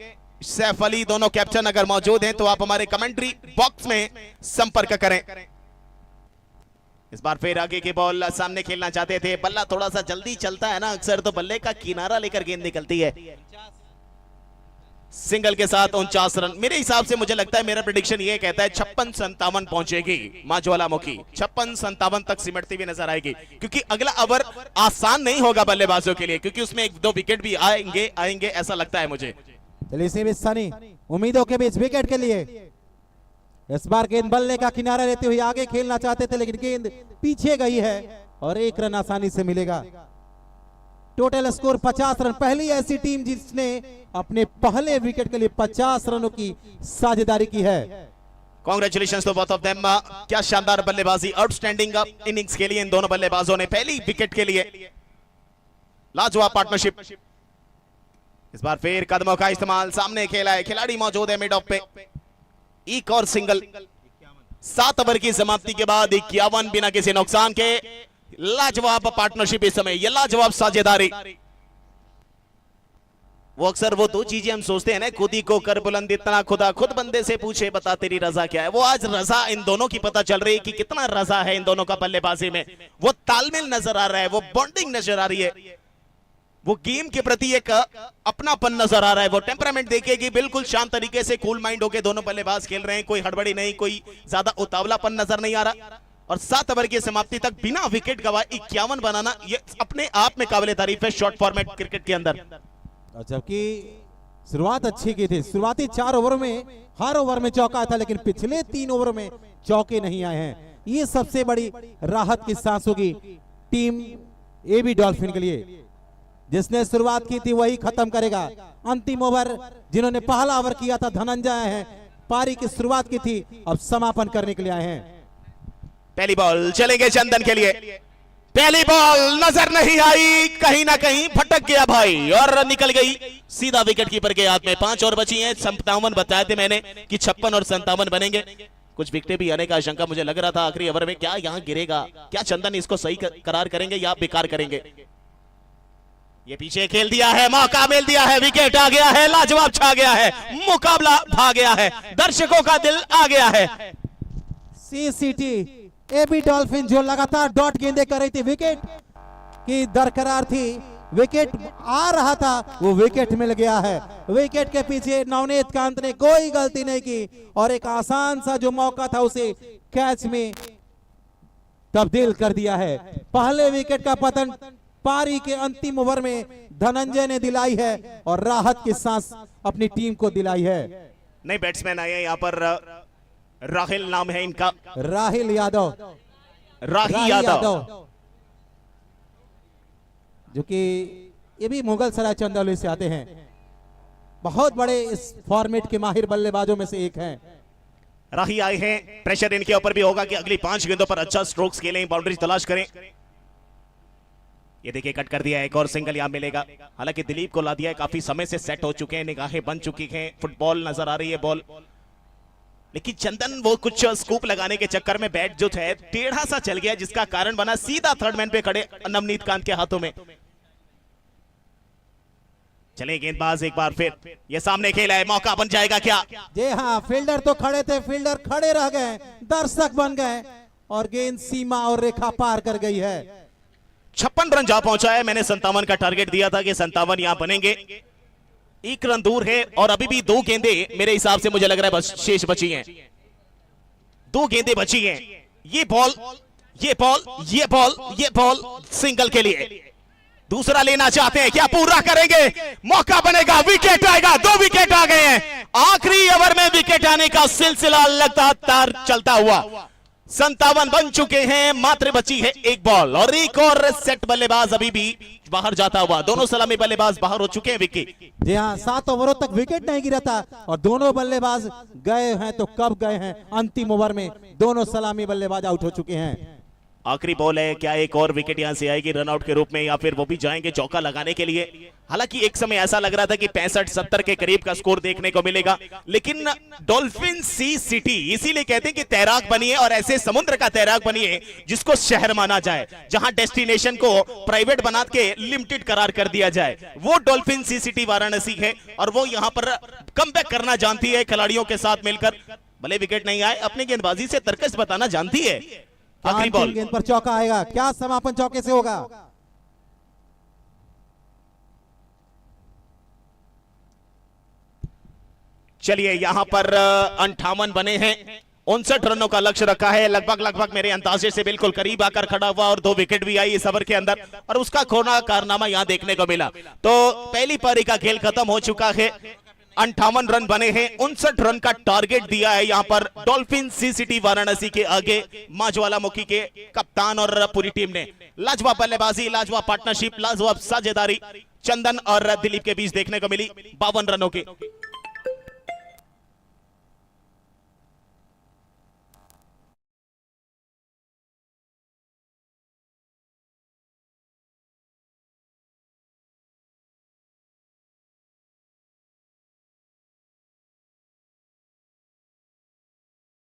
सैफ अली। दोनों कैप्टन अगर मौजूद हैं तो आप हमारे कमेंट्री बॉक्स में संपर्क करें। इस बार फिर आगे की बॉल सामने खेलना चाहते थे, बल्ला थोड़ा सा जल्दी चलता है ना अक्सर, तो बल्ले का किनारा लेकर गेंद निकलती है। सिंगल के साथ 49 रन। मेरे हिसाब से मुझे लगता है, मेरा प्रेडिक्शन ये कहता है 56-57 पहुंचेगी मां ज्वालामुखी, 56-57 तक सिमटती हुई नजर आएगी, क्योंकि अगला ओवर आसान नहीं होगा बल्लेबाजों के लिए, क्योंकि उसमें 1-2 विकेट भी आएंगे ऐसा लगता है मुझे। चलिए इसी बीच सनी उम्मीदों के बीच विकेट के लिए इस बार गेंद बल्ले का किनारा लेते हुए आगे खेलना चाहते थे, लेकिन गेंद पीछे गई है और 1 रन आसानी से मिलेगा। Total score 50 run. पहली ऐसी टीम जिसने अपने पहले विकेट के लिए 50 रनों की साझेदारी की है। Congratulations to both of them. क्या शानदार बल्लेबाजी, आउटस्टैंडिंग इनिंग्स के लिए इन दोनों बल्लेबाजों ने। पहली विकेट के लिए लाजवाब पार्टनरशिप। इस बार फिर कदमों का इस्तेमाल, सामने खेला है, खिलाड़ी मौजूद है मिड ऑफ पे। एक और सिंगल। 7 ओवर की समाप्ति के बाद 51 बिना किसी नुकसान के। लाजवाब पार्टनरशिप इस समय, ये लाजवाब साझेदारी। वो अक्सर वो 2 चीजें हम सोचते हैं ना, खुद ही को कर बुलंद इतना खुदा, खुद बंदे से पूछे बता तेरी रजा क्या है। वो आज रजा इन दोनों की पता चल रही है कि कितना रजा है इन दोनों का बल्लेबाजी में। वो तालमेल नजर आ रहा है, वो बॉन्डिंग नजर आ रही है, वो गेम के प्रति एक अपनापन नजर आ रहा है। वो टेम्परामेंट देखिए कि बिल्कुल शांत तरीके से कूल माइंड होकर दोनों बल्लेबाज खेल रहे हैं, कोई हड़बड़ी नहीं, कोई ज्यादा उतावलापन नजर नहीं आ रहा। और 7 ओवर की समाप्ति तक बिना विकेट गवाए 51 बनाना, ये अपने आप में काबिले तारीफ है शॉर्ट फॉर्मेट क्रिकेट के अंदर। जबकि शुरुआत अच्छी की थी, शुरुआती 4 ओवर में हर ओवर में चौका था, लेकिन पिछले 3 ओवर में चौके नहीं आए हैं। ये सबसे बड़ी राहत की सांस होगी टीम एबी डॉल्फिन के लिए। जिसने शुरुआत की थी वही खत्म करेगा। अंतिम ओवर जिन्होंने पहला ओवर किया था धनंजय आए हैं, पारी की शुरुआत की थी, अब समापन करने के लिए आए हैं। पहली बॉल चलेंगे चंदन के लिए। पहली बॉल नजर नहीं आई, कहीं ना कहीं भटक गया भाई और निकल गई सीधा विकेट कीपर के हाथ में। 5 और बची हैं, 57 बताए थे मैंने कि 56 और 57 बनेंगे। कुछ विकेटें भी आने का आशंका मुझे लग रहा था आखिरी ओवर में। क्या यहां गिरेगा, क्या चंदन इसको सही करार करेंगे या बेकार करेंगे? ये पीछे खेल दिया है, मौका मिल दिया है, विकेट आ गया है, लाजवाब छा गया है, मुकाबला भाग गया है, दर्शकों का दिल आ गया है। सीसीटी एबी डॉल्फिन जो लगातार डॉट गेंदें कर रही थी, विकेट की दरकरार थी, विकेट आ रहा था, वो विकेट मिल गया है। विकेट के पीछे नवनीत कांत ने कोई गलती नहीं की और एक आसान सा जो मौका था उसे कैच में तब्दील कर दिया है। पहले विकेट का पतन पारी के अंतिम ओवर में धनंजय ने दिलाई है और राहत की सांस अपनी टीम को दिलाई है। नए बैट्समैन आए हैं यहाँ पर। राहिल नाम है इनका, राहिल यादव, राही यादव, जो कि ये भी मुगल सराय चंदौली से आते हैं। बहुत बड़े इस फॉर्मेट के माहिर बल्लेबाजों में से एक हैं। राही आए हैं, प्रेशर इनके ऊपर भी होगा कि अगली 5 गेंदों पर अच्छा स्ट्रोक्स खेलें, बाउंड्री तलाश करें। ये देखिए कट कर दिया, एक और सिंगल यहां मिलेगा। हालांकि दिलीप को ला दिया है, काफी समय से सेट हो चुके हैं, निगाहें बन चुकी हैं, फुटबॉल नजर आ रही है बॉल। लेकिन चंदन वो कुछ स्कूप लगाने के चक्कर में बैट जो है टेढ़ा सा चल गया, जिसका कारण बना सीधा थर्ड मैन पे खड़े नवनीत कांत के हाथों में। चले गेंदबाज एक बार फिर, ये सामने खेला है, मौका बन जाएगा क्या? जी हाँ, फील्डर तो खड़े थे, फील्डर खड़े रह गए, दर्शक बन गए और गेंद सीमा और रेखा पार कर गई है। 56 रन जा पहुंचा है। मैंने 57 का टारगेट दिया था कि 57 यहां बनेंगे। 1 रन दूर है और अभी भी 2 गेंदे मेरे हिसाब से मुझे लग रहा है बस शेष बची हैं। 2 गेंदे बची हैं। ये बॉल, ये बॉल, ये बॉल, ये बॉल सिंगल के लिए। दूसरा लेना चाहते हैं क्या? पूरा करेंगे, मौका बनेगा, विकेट आएगा। 2 विकेट आ गए हैं। आखिरी ओवर में विकेट आने का सिलसिला लगातार चलता हुआ 57 बन चुके हैं। मात्र बची है 1 बॉल और एक और सेट बल्लेबाज अभी भी बाहर जाता हुआ। दोनों सलामी बल्लेबाज बाहर हो चुके हैं विकी। जी हाँ, 7 ओवरों तक विकेट नहीं गिरा था और दोनों बल्लेबाज गए हैं तो कब गए हैं? अंतिम ओवर में दोनों सलामी बल्लेबाज आउट हो चुके हैं। आखिरी बॉल है, क्या एक और विकेट यहां से आएगी रनआउट के रूप में या फिर वो भी जाएंगे चौका लगाने के लिए? हालांकि एक समय ऐसा लग रहा था कि 65-70 के करीब का स्कोर देखने को मिलेगा, लेकिन डॉल्फिन सी सिटी इसीलिए कहते हैं कि तैराक बनी है और ऐसे समुद्र का तैराक बनी है जिसको शहर माना जाए, जहां डेस्टिनेशन को प्राइवेट बना के लिमिटेड करार कर दिया जाए। वो डॉल्फिन सी सिटी वाराणसी है और वो यहां पर कमबैक करना जानती है खिलाड़ियों के साथ मिलकर। भले विकेट नहीं आए, अपनी गेंदबाजी से तर्कश बताना जानती है। आखिरी बॉल, गेंद पर चौका आएगा, क्या समापन चौके से होगा? चलिए यहां पर 58 बने हैं, 59 रनों का लक्ष्य रखा है। लगभग मेरे अंदाजे से बिल्कुल करीब आकर खड़ा हुआ और 2 विकेट भी आई इस ओवर के अंदर और उसका खोना कारनामा यहां देखने को मिला। तो पहली पारी का खेल खत्म हो चुका है। 58 रन बने हैं, 59 रन का टारगेट दिया है यहां पर डॉल्फिन सी सिटी वाराणसी के आगे मां ज्वालामुखी के कप्तान और पूरी टीम ने। लाजवाब बल्लेबाजी, लाजवाब पार्टनरशिप, लाजवाब साझेदारी चंदन और दिलीप के बीच देखने को मिली 52 रनों की।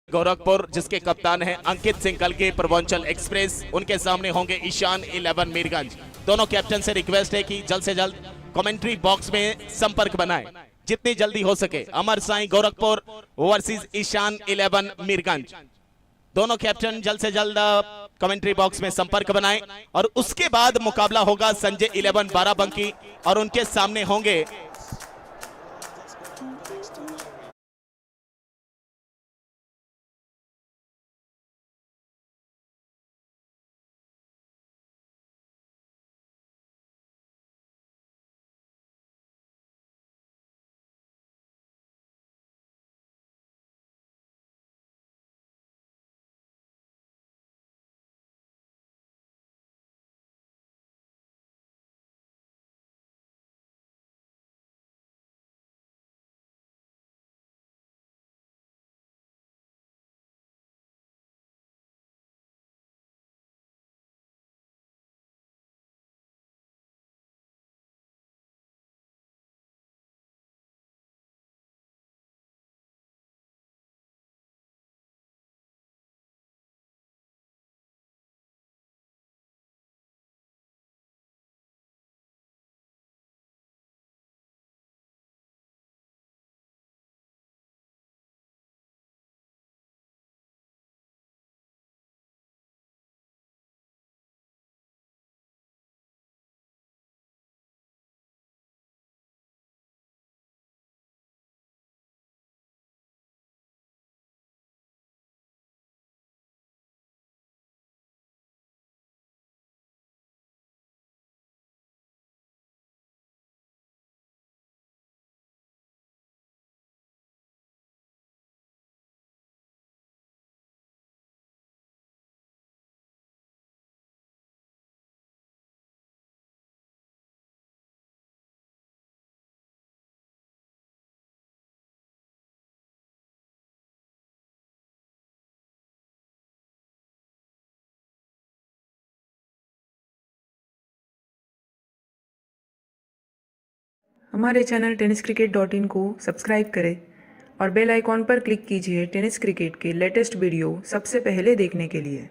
गोरखपुर जिसके कप्तान हैं अंकित सिंह कल के पूर्वांचल एक्सप्रेस, उनके सामने होंगे ईशान 11 मीरगंज। दोनों कैप्टन से रिक्वेस्ट है कि जल्द से जल्द कमेंट्री बॉक्स में संपर्क बनाएं, जितनी जल्दी हो सके। अमर साई गोरखपुर वर्सेस ईशान 11 मीरगंज। दोनों कैप्टन जल्द से जल्द कमेंट्री बॉक्स में संपर्क बनाएं और उसके बाद मुकाबला होगा संजय 11 बाराबंकी और उनके सामने होंगे हमारे चैनल tenniscricket.in को सब्सक्राइब करें और बेल आइकॉन पर क्लिक कीजिए टेनिस क्रिकेट के लेटेस्ट वीडियो सबसे पहले देखने के लिए।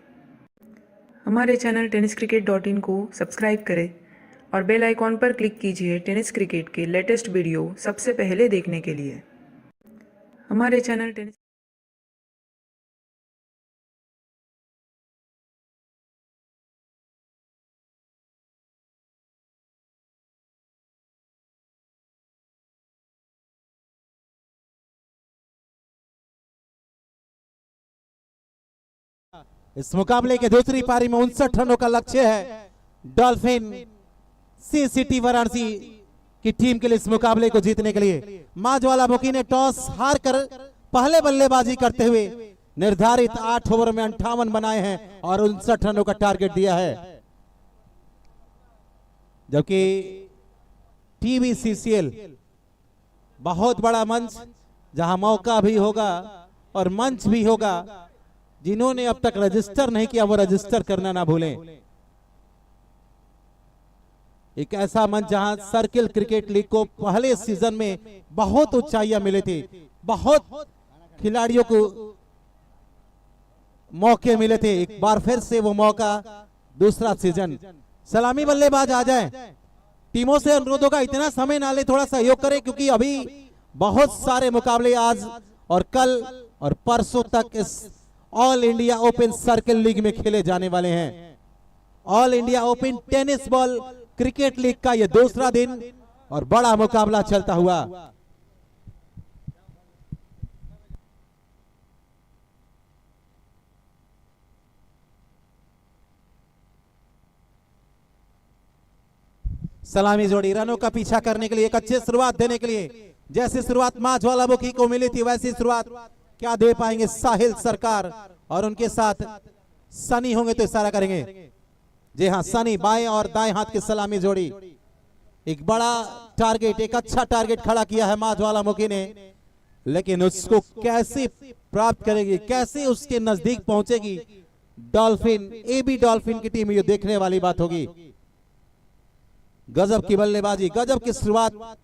हमारे चैनल tenniscricket.in को सब्सक्राइब करें और बेल आइकॉन पर क्लिक कीजिए टेनिस क्रिकेट के लेटेस्ट वीडियो सबसे पहले देखने के लिए। हमारे चैनल टेनिस इस मुकाबले के दूसरी पारी में 59 रनों का लक्ष्य है डॉल्फिन सीसीटी वाराणसी की टीम के लिए इस मुकाबले को जीतने के लिए। मां ज्वालामुखी ने टॉस हार कर पहले बल्लेबाजी करते हुए निर्धारित 8 ओवर में 58 बनाए हैं और 59 रनों का टारगेट दिया है, जबकि टीबीसीसीएल बहुत बड़ा मंच जहां मौका भी होगा और मंच भी होगा। जिन्होंने अब तक रजिस्टर नहीं किया वो रजिस्टर करना ना भूलें। एक ऐसा मंच जहां सर्किल क्रिकेट लीग को पहले सीजन में बहुत ऊंचाइयां मिली थी, बहुत खिलाड़ियों को मौके मिले थे। एक बार फिर से वो मौका दूसरा सीजन। सलामी बल्लेबाज आ जाए। टीमों से अनुरोध होगा इतना समय ना ले, थोड़ा सहयोग करें क्योंकि अभी बहुत सारे मुकाबले आज और कल और परसों तक इस all India open circle league में खेले जाने वाले हैं। All India open tennis ball cricket league का यह दूसरा दिन और बड़ा मुकाबला चलता हुआ। सलामी जोड़ी रनों का पीछा करने के लिए, एक अच्छी शुरुआत देने के लिए, जैसी शुरुआत मां ज्वालामुखी को मिली थी वैसी शुरुआत क्या दे पाएंगे साहिल सरकार और उनके साथ सनी होंगे तो इशारा करेंगे। जी हां, सनी बाएं और दाएं हाथ की सलामी जोड़ी। एक बड़ा टारगेट, एक अच्छा टारगेट खड़ा किया है मां ज्वालामुखी ने, लेकिन उसको कैसे प्राप्त करेगी, कैसे उसके नजदीक पहुंचेगी डॉल्फिन, एबी डॉल्फिन की टीम, ये देखने वाली बात होगी। गजब की बल्लेबाजी, गजब की शुरुआत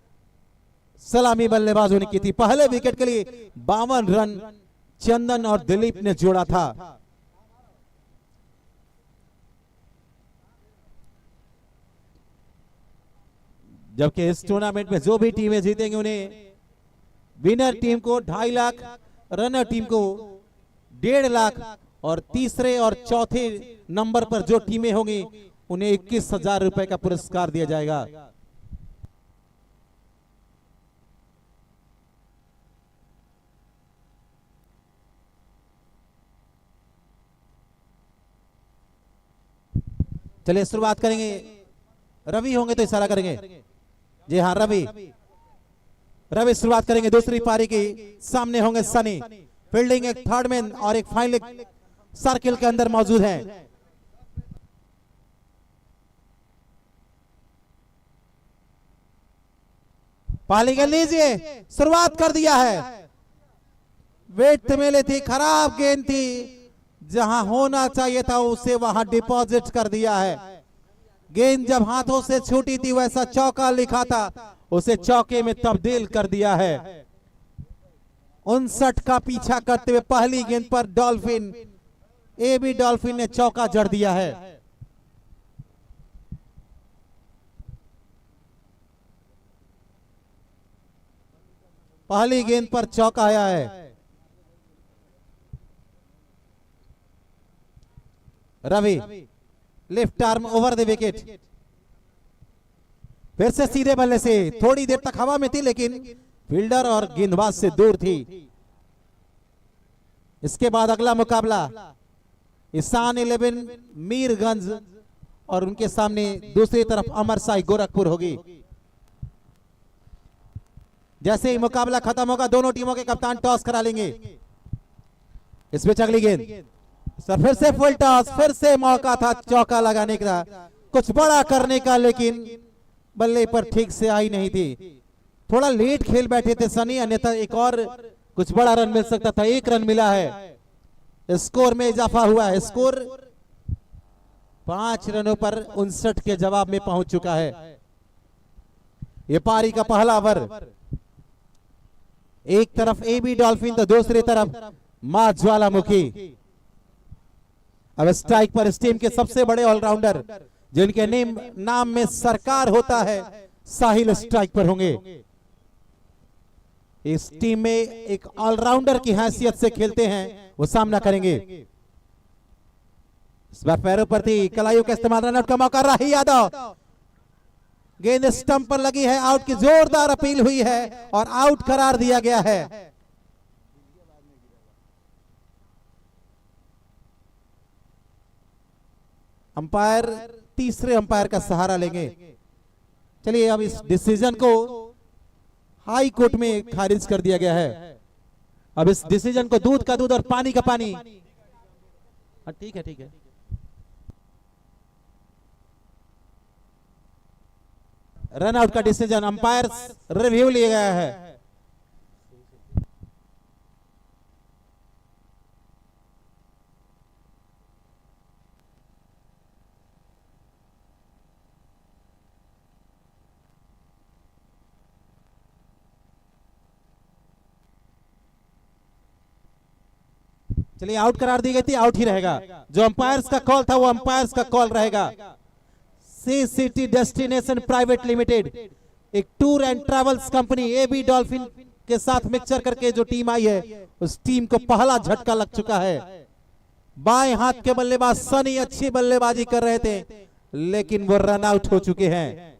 सलामी बल्लेबाजों ने की थी। पहले विकेट के लिए 52 रन चंदन और दिलीप ने जोड़ा था। जबकि इस टूर्नामेंट में जो भी टीमें जीतेंगी उन्हें विनर टीम को 2.5 लाख, रनर टीम को 1.5 लाख और तीसरे और चौथे नंबर पर जो टीमें होंगी उन्हें 21,000 रुपए का पुरस्कार दिया जाएगा। चलिए शुरुआत करेंगे। रवि होंगे तो इशारा करेंगे। जी हाँ, रवि शुरुआत करेंगे दूसरी पारी की। सामने होंगे सनी। फील्डिंग एक थर्ड मैन और एक फाइनल सर्किल के अंदर मौजूद है। पहली गेंद लीजिए, शुरुआत कर दिया है। वेट में ले थी, खराब गेंद थी, जहां होना चाहिए था उसे वहां डिपॉजिट कर दिया है। गेंद जब हाथों से छूटी थी वैसा चौका लिखा था, उसे चौके में तब्दील कर दिया है। 59 का पीछा करते हुए पहली गेंद पर डॉल्फिन, एबी डॉल्फिन ने चौका जड़ दिया है। पहली गेंद पर चौका आया है। Ravi left arm over the wicket, फिर से सीधे बल्ले से, थोड़ी देर तक हवा में थी लेकिन फील्डर और गेंदबाज से दूर थी। इसके बाद अगला मुकाबला ईशान 11 मीरगंज और उनके सामने दूसरी तरफ अमर साई गोरखपुर होगी। जैसे ही मुकाबला खत्म होगा दोनों टीमों के कप्तान टॉस करा लेंगे। इस बीच अगली गेंद, फिर से फुल टॉस, फिर से मौका था चौका लगाने का, कुछ बड़ा करने का, लेकिन बल्ले पर ठीक से आई नहीं थी। थोड़ा लेट खेल बैठे थे सनी, अन्यथा एक और कुछ बड़ा रन मिल सकता था। 1 रन मिला है, स्कोर में इजाफा हुआ है। स्कोर 5 रनों पर 59 के जवाब में पहुंच चुका है। ये पारी का पहला ओवर। एक तरफ एबी डॉल्फिन तो दूसरी तरफ मां ज्वालामुखी। अब स्ट्राइक पर इस टीम के सबसे बड़े ऑलराउंडर जिनके नाम में सरकार होता है, साहिल स्ट्राइक पर होंगे। इस टीम में एक ऑलराउंडर की हैसियत से खेलते हैं, वो सामना करेंगे। इस बार पैरों पर थी, कलाइयों का इस्तेमाल, रनआउट का मौका। राही यादव, गेंद स्टंप पर लगी है, आउट की जोरदार अपील हुई है और आउट करार दिया गया है। अंपायर तीसरे अंपायर का सहारा लेंगे। चलिए, अब इस डिसीजन को हाई कोर्ट में खारिज कर दिया गया है। अब इस डिसीजन को दूध का दूध और पानी का पानी। ठीक है, ठीक है। रन आउट का डिसीजन अंपायर रिव्यू लिया गया है। चलिए, आउट करार दी गई थी, आउट ही रहेगा। जो अंपायर्स का कॉल था वो अंपायर्स का कॉल रहेगा। C city destination private limited, एक tour and travels company, AB Dolphin के साथ मिक्सचर करके जो टीम आई है, उस टीम को पहला झटका लग चुका है। बाएं हाथ के बल्लेबाज सनी अच्छी बल्लेबाजी कर रहे थे, लेकिन वो रन आउट हो चुके हैं।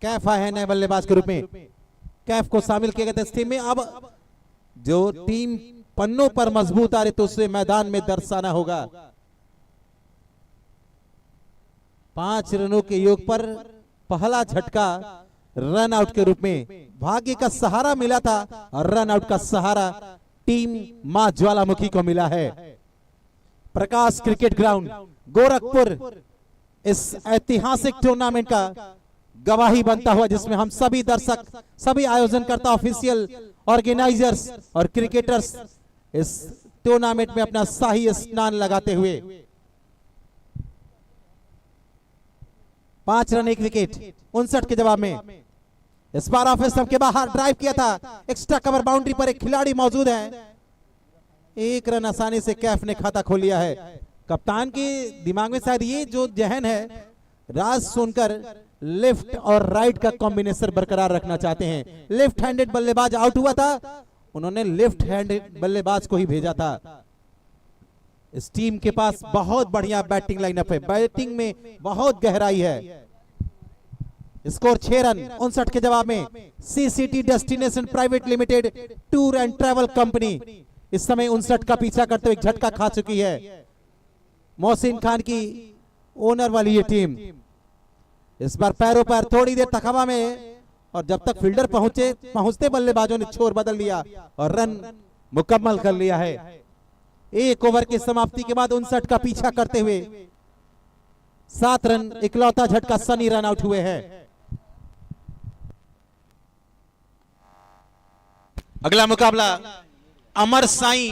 कैफ आए हैं नए बल्लेबाज के रूप में, कैफ को शामिल किया गया था इस टीम में। अब जो टीम पन्नों पर मजबूत आ रही तो उसे मैदान में दर्शाना होगा। 5 रनों के योग पर पहला झटका रन आउट के रूप में भाग्य का सहारा मिला था और रन आउट का सहारा टीम मां ज्वालामुखी को मिला है। प्रकाश क्रिकेट ग्राउंड गोरखपुर इस ऐतिहासिक टूर्नामेंट का गवाही बनता हुआ, जिसमें हम सभी दर्शक, सभी आयोजनकर्ता, ऑफिशियल, ऑर्गेनाइजर्स और क्रिकेटर्स इस टूर्नामेंट में अपना शाही स्नान लगाते हुए। 5 रन 1 विकेट 59 के जवाब में। इस बार ऑफ स्टंप के बाहर ड्राइव किया था, एक्स्ट्रा कवर बाउंड्री पर एक खिलाड़ी मौजूद है। 1 रन आसानी से कैफ ने खाता खोल लिया है। कप्तान के दिमाग में शायद ये जो जहन है, राज सोनकर लेफ्ट और राइट का कॉम्बिनेशन बरकरार रखना चाहते हैं। लेफ्ट हैंडेड बल्लेबाज आउट हुआ था, उन्होंने लेफ्ट हैंडेड बल्लेबाज को ही भेजा था। इस टीम के पास बहुत बढ़िया बैटिंग लाइनअप है, बैटिंग में बहुत गहराई है। स्कोर 6 रन 59 के जवाब में। CCT destination private limited tour and travel company इस समय 59 का पीछा करते हुए एक झटका खा चुकी है। मोहसिन खान की ओनर वाली ये टीम इस बार पैरों पर थोड़ी देर तक हवा में, और जब तक फील्डर पहुंचते बल्लेबाजों ने छोर बदल लिया और रन मुकम्मल कर लिया है। 1 ओवर की समाप्ति के बाद 59 का पीछा करते हुए 7 रन इकलौता झटका सनी रन आउट हुए हैं। अगला मुकाबला अमर साई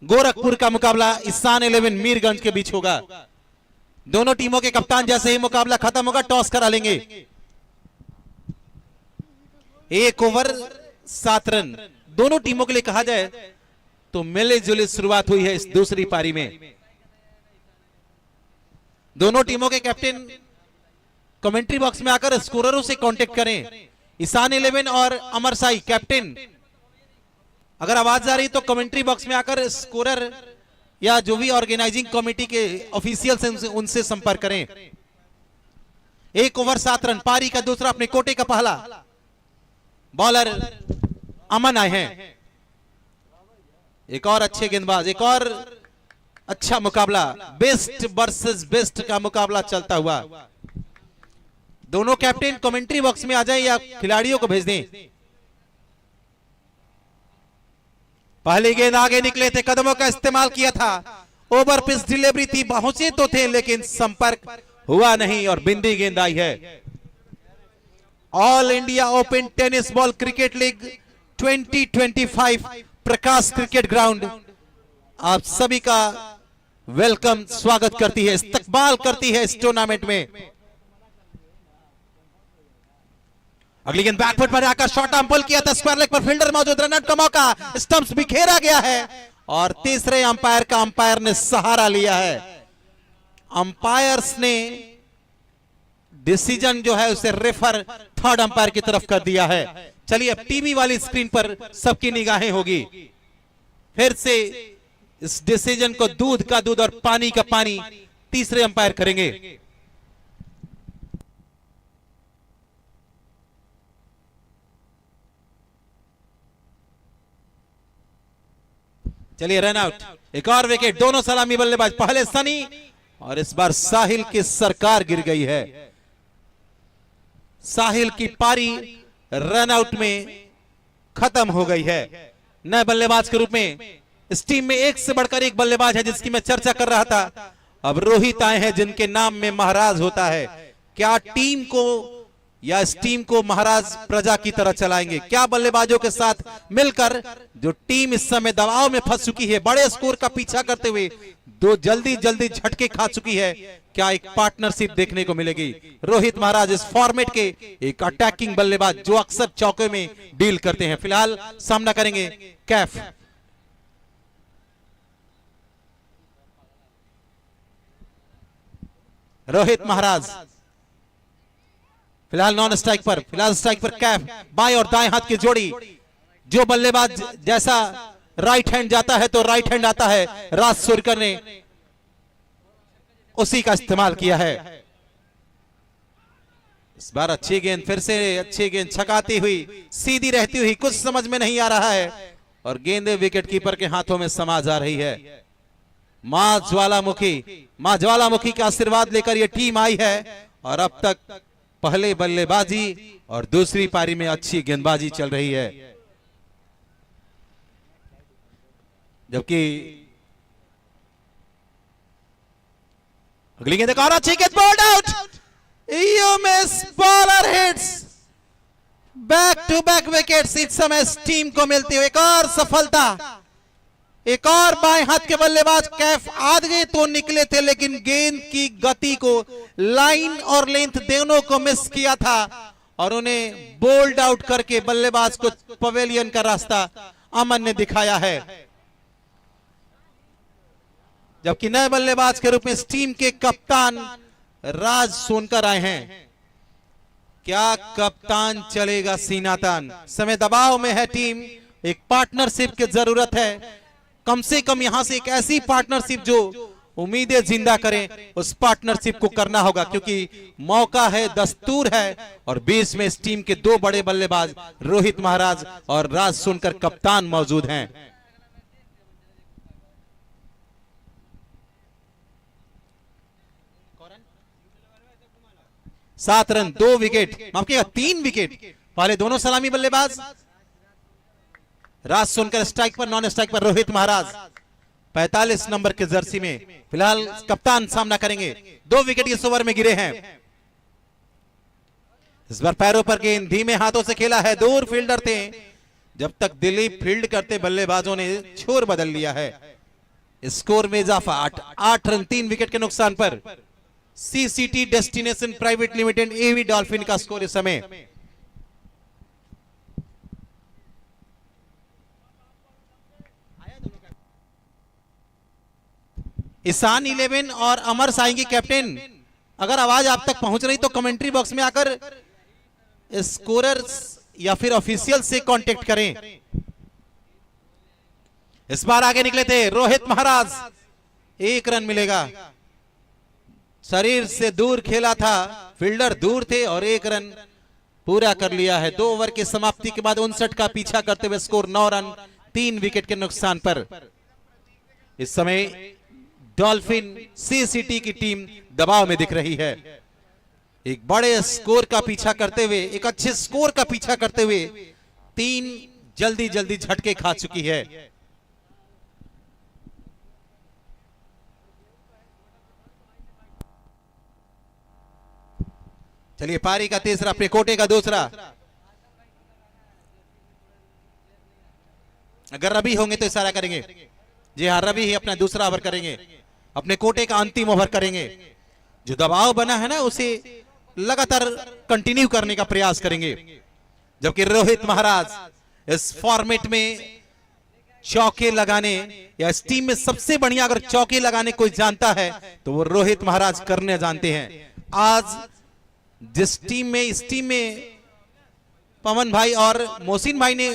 गोरखपुर का मुकाबला ईशान 11 मीरगंज के बीच होगा। दोनों टीमों के कप्तान जैसे ही मुकाबला खत्म होगा टॉस करा लेंगे। 1 ओवर 7 रन दोनों टीमों के लिए कहा जाए तो मिले जुले शुरुआत हुई है इस दूसरी पारी में। दोनों टीमों के कैप्टन कमेंट्री बॉक्स में आकर स्कोररों से कांटेक्ट करें। ईशान 11 और अमर साई कैप्टन, अगर आवाज आ रही तो कमेंट्री बॉक्स में आकर स्कोरर या जो भी ऑर्गेनाइजिंग कमेटी के ऑफिशियल से उनसे संपर्क करें। 1 ओवर 7 रन पारी का दूसरा अपने कोटे का पहला। बॉलर अमन आए हैं। एक और अच्छे गेंदबाज, एक और अच्छा मुकाबला, बेस्ट वर्सेस बेस्ट का मुकाबला चलता हुआ। दोनों कैप्टन कमेंट्री बॉक्स में आ जाएं या खिलाड़ियों को भेज दें। पहली गेंद आगे निकले थे, कदमों का इस्तेमाल किया था, ओवर पिच डिलीवरी थी, पहुंचे तो थे लेकिन संपर्क हुआ नहीं और बिंदी गेंद आई है। All India open tennis ball cricket league 2025 प्रकाश क्रिकेट ग्राउंड आप सभी का वेलकम, स्वागत करती है, इस्तकबाल करती है इस टूर्नामेंट में। अगली गेंद बैकफुट पर आकर शॉर्ट आर्म पुल किया था, स्क्वायर लेग पर फील्डर मौजूद, रन आउट का मौका, स्टंप्स बिखेरा गया है और तीसरे अंपायर ने सहारा लिया है। अंपायर्स ने डिसीजन जो है उसे रेफर थर्ड अंपायर की तरफ कर दिया है। चलिए अब टीवी वाली स्क्रीन पर सबकी निगाहें होगी। फिर से इस डिसीजन को दूध का दूध और पानी का पानी तीसरे अंपायर करेंगे। चलिए रन आउट, एक और विकेट, दोनों सलामी बल्लेबाज, पहले सनी और इस बार साहिल की सरकार गिर गई है। साहिल की पारी रन आउट में खत्म हो गई है। नए बल्लेबाज के रूप में इस टीम में एक से बढ़कर एक बल्लेबाज है जिसकी मैं चर्चा कर रहा था। अब रोहित आए हैं जिनके नाम में महाराज होता है। क्या टीम को या इस टीम को महाराज प्रजा की तरह चलाएंगे? क्या बल्लेबाजों के साथ मिलकर जो टीम इस समय दबाव में फंस चुकी है, बड़े स्कोर का पीछा करते हुए दो जल्दी झटके खा चुकी है, क्या एक पार्टनरशिप देखने को मिलेगी? रोहित महाराज इस फॉर्मेट के एक अटैकिंग बल्लेबाज जो अक्सर चौके में डील करते हैं। फिलहाल सामना करेंगे कैफ। रोहित महाराज फिलहाल नॉन स्ट्राइक पर, फिलहाल स्ट्राइक पर कैफ। बाएं और दाएं हाथ की जोड़ी, जो बल्लेबाज जैसा राइट हैंड जाता है तो राइट हैंड आता है। राज सुरकर ने उसी का इस्तेमाल किया है। इस बार अच्छी गेंद, फिर से अच्छी गेंद छकाती हुई, सीधी रहती हुई, कुछ समझ में नहीं आ रहा है और गेंद विकेट कीपर के हाथों में समा जा रही है। मां ज्वालामुखी का आशीर्वाद लेकर यह टीम आई है और अब तक पहले बल्लेबाजी और दूसरी पारी में अच्छी गेंदबाजी चल रही है। जबकि अगली गेंद और अच्छी गेंद, bowled out, you miss, bowler hits, back to back wickets इस समय इस टीम को मिलती हुई। एक और सफलता, एक और बाएं हाथ के बल्लेबाज कैफ आगे तो निकले थे लेकिन गेंद की गति को, लाइन और लेंथ दोनों को मिस किया था और उन्हें बोल्ड आउट करके बल्लेबाज को पवेलियन का रास्ता अमन ने दिखाया है। जबकि नए बल्लेबाज के रूप में इस टीम के कप्तान राज सोनकर आए हैं। क्या कप्तान चलेगा सीनातान? समय दबाव में है टीम, एक पार्टनरशिप की जरूरत है। कम से कम यहां से एक ऐसी पार्टनरशिप जो उम्मीदें जिंदा करें, उस पार्टनरशिप को करना होगा क्योंकि मौका है, दस्तूर है और बीच में इस टीम के दो बड़े बल्लेबाज रोहित महाराज और राज सुनकर कप्तान मौजूद हैं। सात रन, 2 विकेट, माफ कीजिएगा 3 विकेट। पहले दोनों सलामी बल्लेबाज, राज सुनकर स्ट्राइक पर, नॉन स्ट्राइक पर रोहित महाराज 45 नंबर के जर्सी में। फिलहाल कप्तान सामना करेंगे। 2 विकेट इस ओवर में गिरे हैं। इस बार पैरों पर गेंद धीमे हाथों से खेला है, दूर फील्डर थे। जब तक दिलीप फील्ड करते बल्लेबाजों ने छोर बदल लिया है। स्कोर में इजाफा, 8 रन 3 विकेट के नुकसान पर। सीसीटी डेस्टिनेशन प्राइवेट लिमिटेड एवी डॉल्फिन का स्कोर इस समय। ईशान 11 और अमर साईं कैप्टन, अगर आवाज आप तक पहुंच रही तो कमेंट्री बॉक्स में आकर स्कोरर्स या फिर ऑफिशियल से कांटेक्ट करें। इस बार आगे निकले थे रोहित महाराज, 1 रन मिलेगा। शरीर से दूर खेला था, फील्डर दूर थे और 1 रन पूरा कर लिया है। 2 ओवर की समाप्ति के बाद 59 का पीछा करते हुए स्कोर 9 रन 3 विकेट के नुकसान पर। इस समय डॉल्फिन सीसीटी की टीम दबाव में दिख रही है। एक बड़े स्कोर का पीछा करते हुए, एक अच्छे स्कोर का पीछा करते हुए 3 जल्दी झटके खा चुकी है। चलिए पारी का तीसरा, अपने कोटे का दूसरा। अगर रवि होंगे तो इशारा करेंगे। जी हाँ, रवि ही अपना दूसरा ओवर करेंगे। अपने कोटे का अंतिम ओवर करेंगे। जो दबाव बना है ना उसे लगातार कंटिन्यू करने का प्रयास करेंगे। जबकि रोहित महाराज इस फॉर्मेट में चौके लगाने या इस टीम में सबसे बढ़िया अगर चौके लगाने कोई जानता है तो वो रोहित महाराज करने जानते हैं। आज जिस टीम में इस टीम में पवन भाई और मोहसिन भाई ने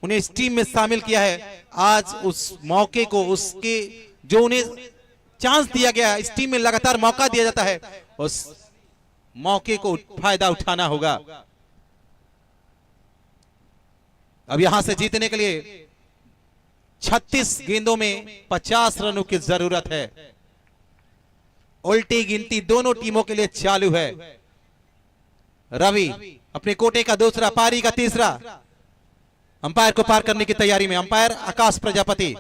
उन्हें इस टीम में शामिल किया है, आज उस मौके को उसके जो उन्हें चांस दिया गया इस टीम में लगातार मौका दिया जाता है, उस मौके को फायदा उठाना होगा। अब यहां से जीतने के लिए 36 गेंदों में 50 रनों की जरूरत है। उल्टी गिनती दोनों टीमों के लिए चालू है। रवि अपने कोटे का दूसरा, पारी का तीसरा, अंपायर को पार करने की तैयारी में। अंपायर आकाश प्रजापति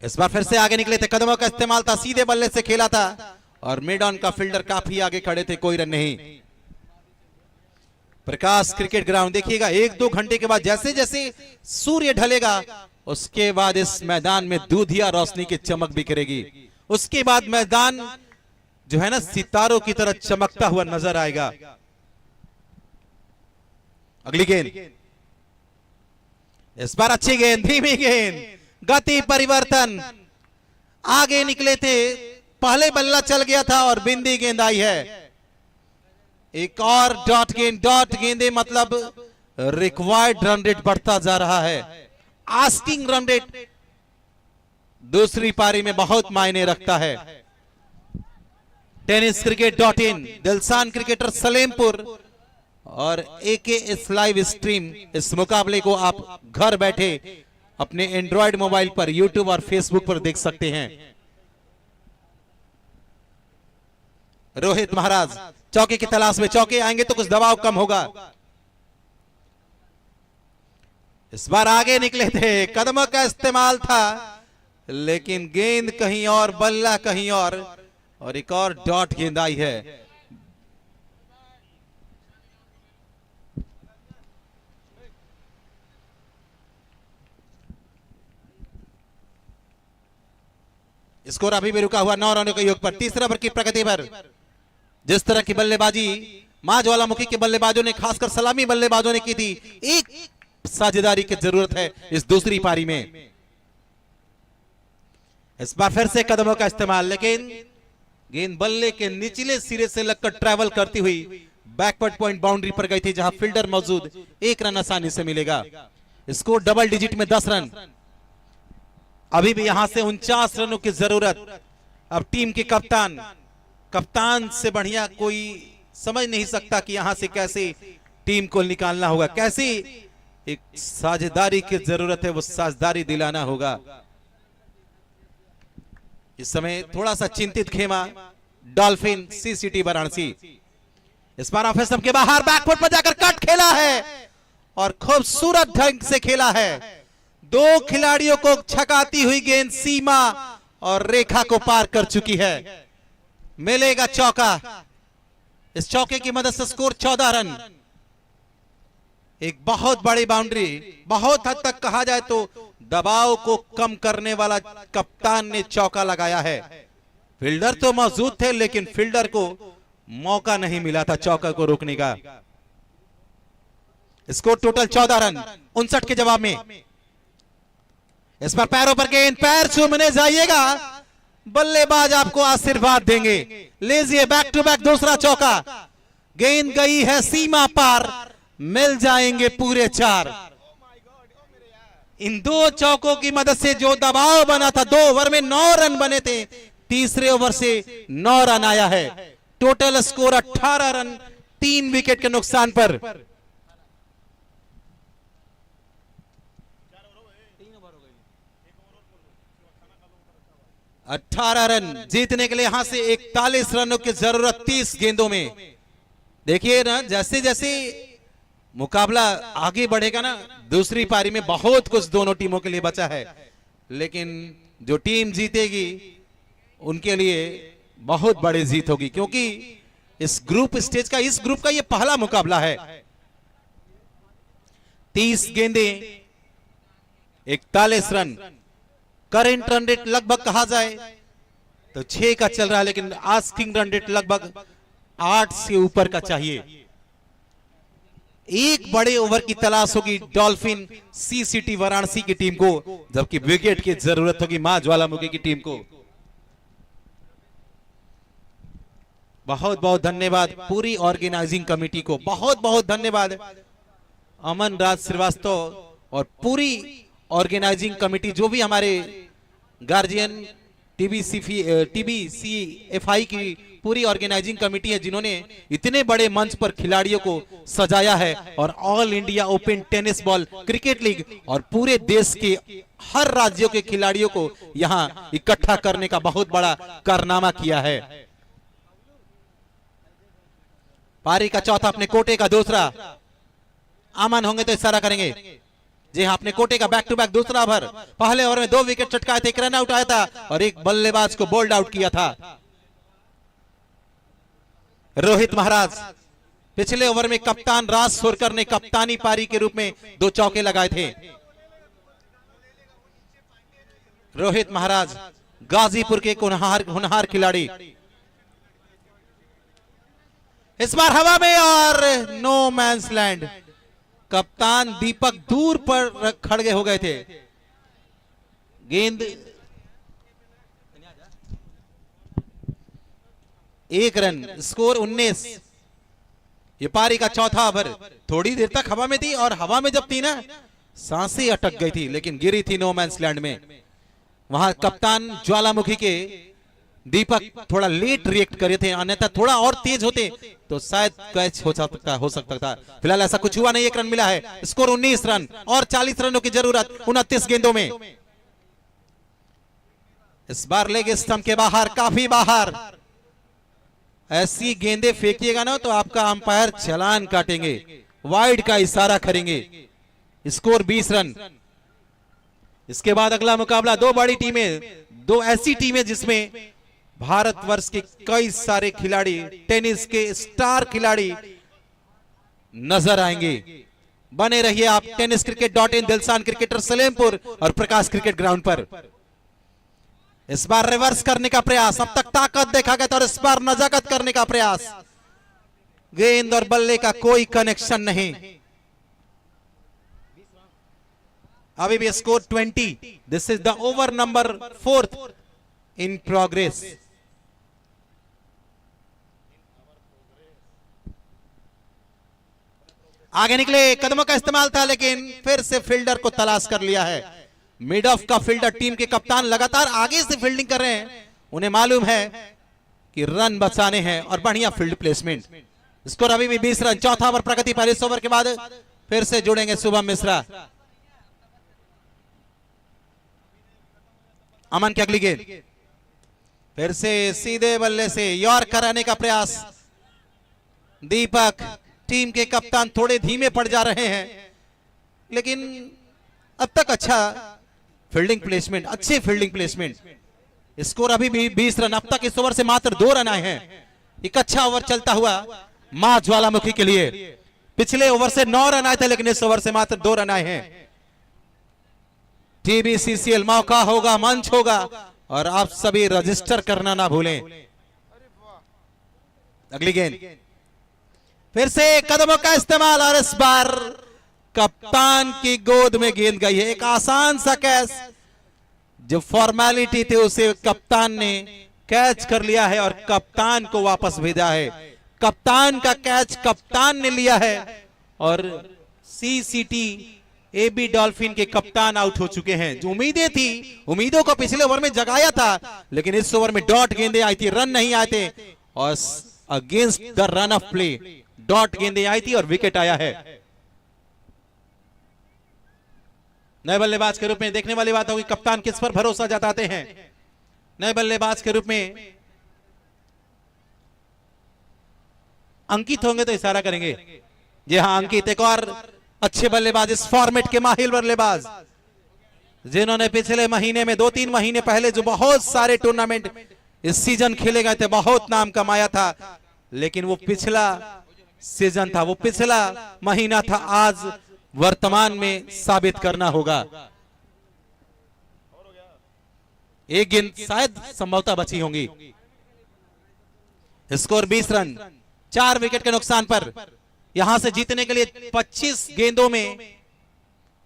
इस बार फिर से आगे निकले थे, कदमों का इस्तेमाल था, सीधे बल्ले से खेला था और मिड ऑन का फील्डर काफी आगे खड़े थे, कोई रन नहीं। प्रकाश क्रिकेट ग्राउंड देखिएगा, 1-2 घंटे के बाद जैसे जैसे सूर्य ढलेगा उसके बाद इस मैदान में दूधिया रोशनी की चमक बिखरेगी। उसके बाद मैदान जो है ना सितारों की तरह चमकता हुआ नजर आएगा। अगली गेंद, इस बार अच्छी गेंद, धीमी गेंद, गति परिवर्तन, आगे निकले थे, पहले बल्ला चल गया था और बिंदी गेंद आई है। एक और डॉट गेंद, डॉट गेंदे मतलब रिक्वायर्ड रन रेट बढ़ता जा रहा है। आस्किंग रन रेट दूसरी पारी में बहुत मायने रखता है। Tennis cricket .in, Dilshan cricketer Salempur और AK इस लाइव स्ट्रीम इस मुकाबले को आप घर बैठे अपने एंड्रॉयड मोबाइल पर YouTube और Facebook पर देख सकते हैं। रोहित महाराज चौके की तलाश में, चौके आएंगे तो कुछ दबाव कम होगा। इस बार आगे निकले थे, कदमों का इस्तेमाल था लेकिन गेंद कहीं और, बल्ला कहीं और एक और डॉट गेंद आई है। स्कोर अभी भी रुका हुआ 9 रनों के योग पर। तीसरे ओवर की प्रगति पर जिस तरह की बल्लेबाजी मां ज्वालामुखी के बल्लेबाजों ने, खासकर सलामी बल्लेबाजों ने की थी, एक साझेदारी की जरूरत है इस दूसरी पारी में। इस बार फिर से कदमों का इस्तेमाल, लेकिन गेंद बल्ले के निचले सिरे से लगकर ट्रैवल करती हुई बैकवर्ड पॉइंट बाउंड्री पर गई थी, जहां फील्डर मौजूद, एक रन आसानी से मिलेगा। स्कोर डबल डिजिट में 10 रन। अभी भी यहां से 49 रनों की जरूरत। अब टीम के कप्तान से बढ़िया कोई समझ नहीं सकता कि यहां से कैसे टीम को निकालना होगा, कैसे एक साझेदारी की जरूरत है, वो साझेदारी दिलाना होगा। इस समय थोड़ा सा चिंतित खेमा डॉल्फिन CCT वाराणसी। इस बार ऑफिसम के बाहर बैकफुट पर जाकर कट खेला है और खूबसूरत ढंग से खेला है। 2 खिलाड़ियों को छकाती हुई गेंद सीमा और रेखा को पार कर चुकी है। मिलेगा चौका। इस चौके की मदद से स्कोर 14 रन। एक बहुत बड़ी बाउंड्री, बहुत हद तक कहा जाए तो दबाव को कम करने वाला कप्तान ने चौका लगाया है। फील्डर तो मौजूद थे लेकिन फील्डर को मौका नहीं मिला था चौका को रोकने का। स्कोर टोटल 14 रन 59 के जवाब में। इस पर पैरों पर गेंद, पैर चूमने जाइएगा, बल्लेबाज आपको आशीर्वाद देंगे। लीजिए बैक टू बैक दूसरा चौका। गेंद गई है सीमा पार, मिल जाएंगे पूरे 4। इन 2 चौकों की मदद से जो दबाव बना था, 2 ओवर में 9 रन बने थे, तीसरे ओवर से 9 रन आया है। टोटल स्कोर 18 रन 3 विकेट के नुकसान पर। 18 रन जीतने के लिए यहां से 41 रनों की जरूरत 30 गेंदों में। देखिए ना, जैसे जैसे मुकाबला आगे बढ़ेगा ना, दूसरी पारी में बहुत कुछ दोनों टीमों के लिए बचा है, लेकिन जो टीम जीतेगी उनके लिए बहुत बड़ी जीत होगी, क्योंकि इस ग्रुप स्टेज का, इस ग्रुप का ये पहला मुकाबला है। 30 गेंदें 41 रन। करंट रन रेट लगभग कहा जाए तो 6 का चल रहा है, लेकिन आस्किंग रन रेट लगभग 8 से ऊपर का चाहिए। एक बड़े ओवर की तलाश होगी डॉल्फिन सीसीटी वाराणसी की टीम को, जबकि विकेट की जरूरत होगी मां ज्वालामुखी की टीम को। बहुत बहुत धन्यवाद पूरी ऑर्गेनाइजिंग कमेटी को, बहुत बहुत धन्यवाद अमन राज श्रीवास्तव और पूरी ऑर्गेनाइजिंग कमेटी, जो भी हमारे गार्जियन टीबीसीएफआई की पूरी ऑर्गेनाइजिंग कमेटी है, जिन्होंने इतने बड़े मंच पर खिलाड़ियों को सजाया है और all India open tennis ball cricket league और पूरे देश के हर राज्यों के खिलाड़ियों को यहां इकट्ठा करने का बहुत बड़ा कारनामा किया है। पारी का चौथा, अपने कोटे का दूसरा, अमन होंगे तो इशारा करेंगे। जी हाँ, अपने कोटे का बैक टू बैक दूसरा ओवर। पहले ओवर में 2 विकेट चटकाए थे, एक रन आउट आया था और एक बल्लेबाज को बोल्ड आउट किया था। रोहित महाराज पिछले ओवर में कप्तान राज सोरकर ने कप्तानी पारी के रूप में 2 चौके लगाए थे। रोहित महाराज गाजीपुर के होनहार खिलाड़ी। इस बार हवा में और नो मैंस लैंड, कप्तान दीपक दूर पर खड़े हो गए थे। गेंद 1 रन, स्कोर 19। ये पारी का चौथा ओवर। थोड़ी देर तक हवा में थी और हवा में जब थी ना, सांसें अटक गई थी, लेकिन गिरी थी नो मैंस लैंड में। वहां कप्तान ज्वालामुखी के दीपक थोड़ा लेट रिएक्ट करे थे, अन्यथा थोड़ा और तेज होते तो शायद कैच हो सकता था। फिलहाल ऐसा कुछ हुआ नहीं, 1 रन मिला है। स्कोर 19 रन और 40 रनों की जरूरत 29 गेंदों में। इस बार लेग स्टंप के बाहर, काफी बाहर। ऐसी गेंदें फेंकिएगा ना तो आपका अंपायर चालान काटेंगे, वाइड का इशारा करेंगे। Score 20 run. इसके बाद अगला मुकाबला 2 बड़ी टीमें, 2 ऐसी टीमें जिसमें भारतवर्ष के कई सारे खिलाड़ी, टेनिस के स्टार खिलाड़ी नजर आएंगे। बने रहिए आप tenniscricket.in, दिलसान क्रिकेटर सलेमपुर और प्रकाश क्रिकेट ग्राउंड पर। इस बार रिवर्स करने का प्रयास, अब तक ताकत देखा गया था और इस बार नजाकत करने का प्रयास। गेंद और बल्ले का कोई कनेक्शन नहीं। अभी भी score 20। This is the over number 4 in progress. आगे निकले, कदमों का इस्तेमाल था, लेकिन फिर से फील्डर को तलाश कर लिया है। मिड ऑफ का फील्डर, टीम के कप्तान लगातार आगे से फील्डिंग कर रहे हैं। उन्हें मालूम है कि रन बचाने हैं और बढ़िया फील्ड प्लेसमेंट। स्कोर अभी भी 20 रन। चौथा ओवर प्रगति पर। इस ओवर के बाद फिर से जुड़ेंगे शुभम मिश्रा। अमन की अगली गेंद, फिर से सीधे बल्ले से यॉर्क कराने का प्रयास। दीपक, टीम के कप्तान, थोड़े धीमे पड़ जा रहे हैं, लेकिन अब तक अच्छा फील्डिंग प्लेसमेंट, अच्छे फील्डिंग प्लेसमेंट। स्कोर अभी भी 20 रन। अब तक इस ओवर से मात्र 2 रन आए हैं। एक अच्छा ओवर चलता हुआ मां ज्वालामुखी के लिए। पिछले ओवर से 9 रन आए थे, लेकिन इस ओवर से मात्र 2 रन आए हैं। टीबीसीसीएल मौका होगा, मंच होगा, और आप सभी रजिस्टर करना ना भूलें। अगली गेंद, फिर से कदमों का इस्तेमाल और इस बार कप्तान की गोद में गेंद गई है। एक आसान सा कैच, जो फॉर्मेलिटी थी उसे कप्तान ने कैच कर लिया है और कप्तान को वापस भेजा है। कप्तान का कैच कप्तान ने लिया है और सीसीटी एबी डॉल्फिन के कप्तान आउट हो चुके हैं। जो उम्मीदें थी, उम्मीदों को पिछले ओवर में जगाया था, लेकिन इस ओवर में डॉट गेंदें आई थी, रन नहीं आए थे और against the run of play dot गेंदें आई थी और विकेट आया है। नए बल्लेबाज के रूप में देखने वाली बात होगी कप्तान किस पर भरोसा जताते हैं। नए बल्लेबाज के रूप में अंकित होंगे तो इशारा करेंगे। जी हां, अंकित एक और अच्छे बल्लेबाज, इस फॉर्मेट के माहिर बल्लेबाज, जिन्होंने पिछले महीने में 2-3 महीने पहले जो बहुत सारे टूर्नामेंट इस सीजन खेले गए थे, बहुत नाम कमाया था, लेकिन वो पिछला सीजन था, वो पिछला महीना था। आज वर्तमान में साबित करना होगा। एक गेंद शायद संभवतः बची होंगी। स्कोर 20 रन, 4 विकेट के नुकसान पर यहां से जीतने के लिए 25 गेंदों में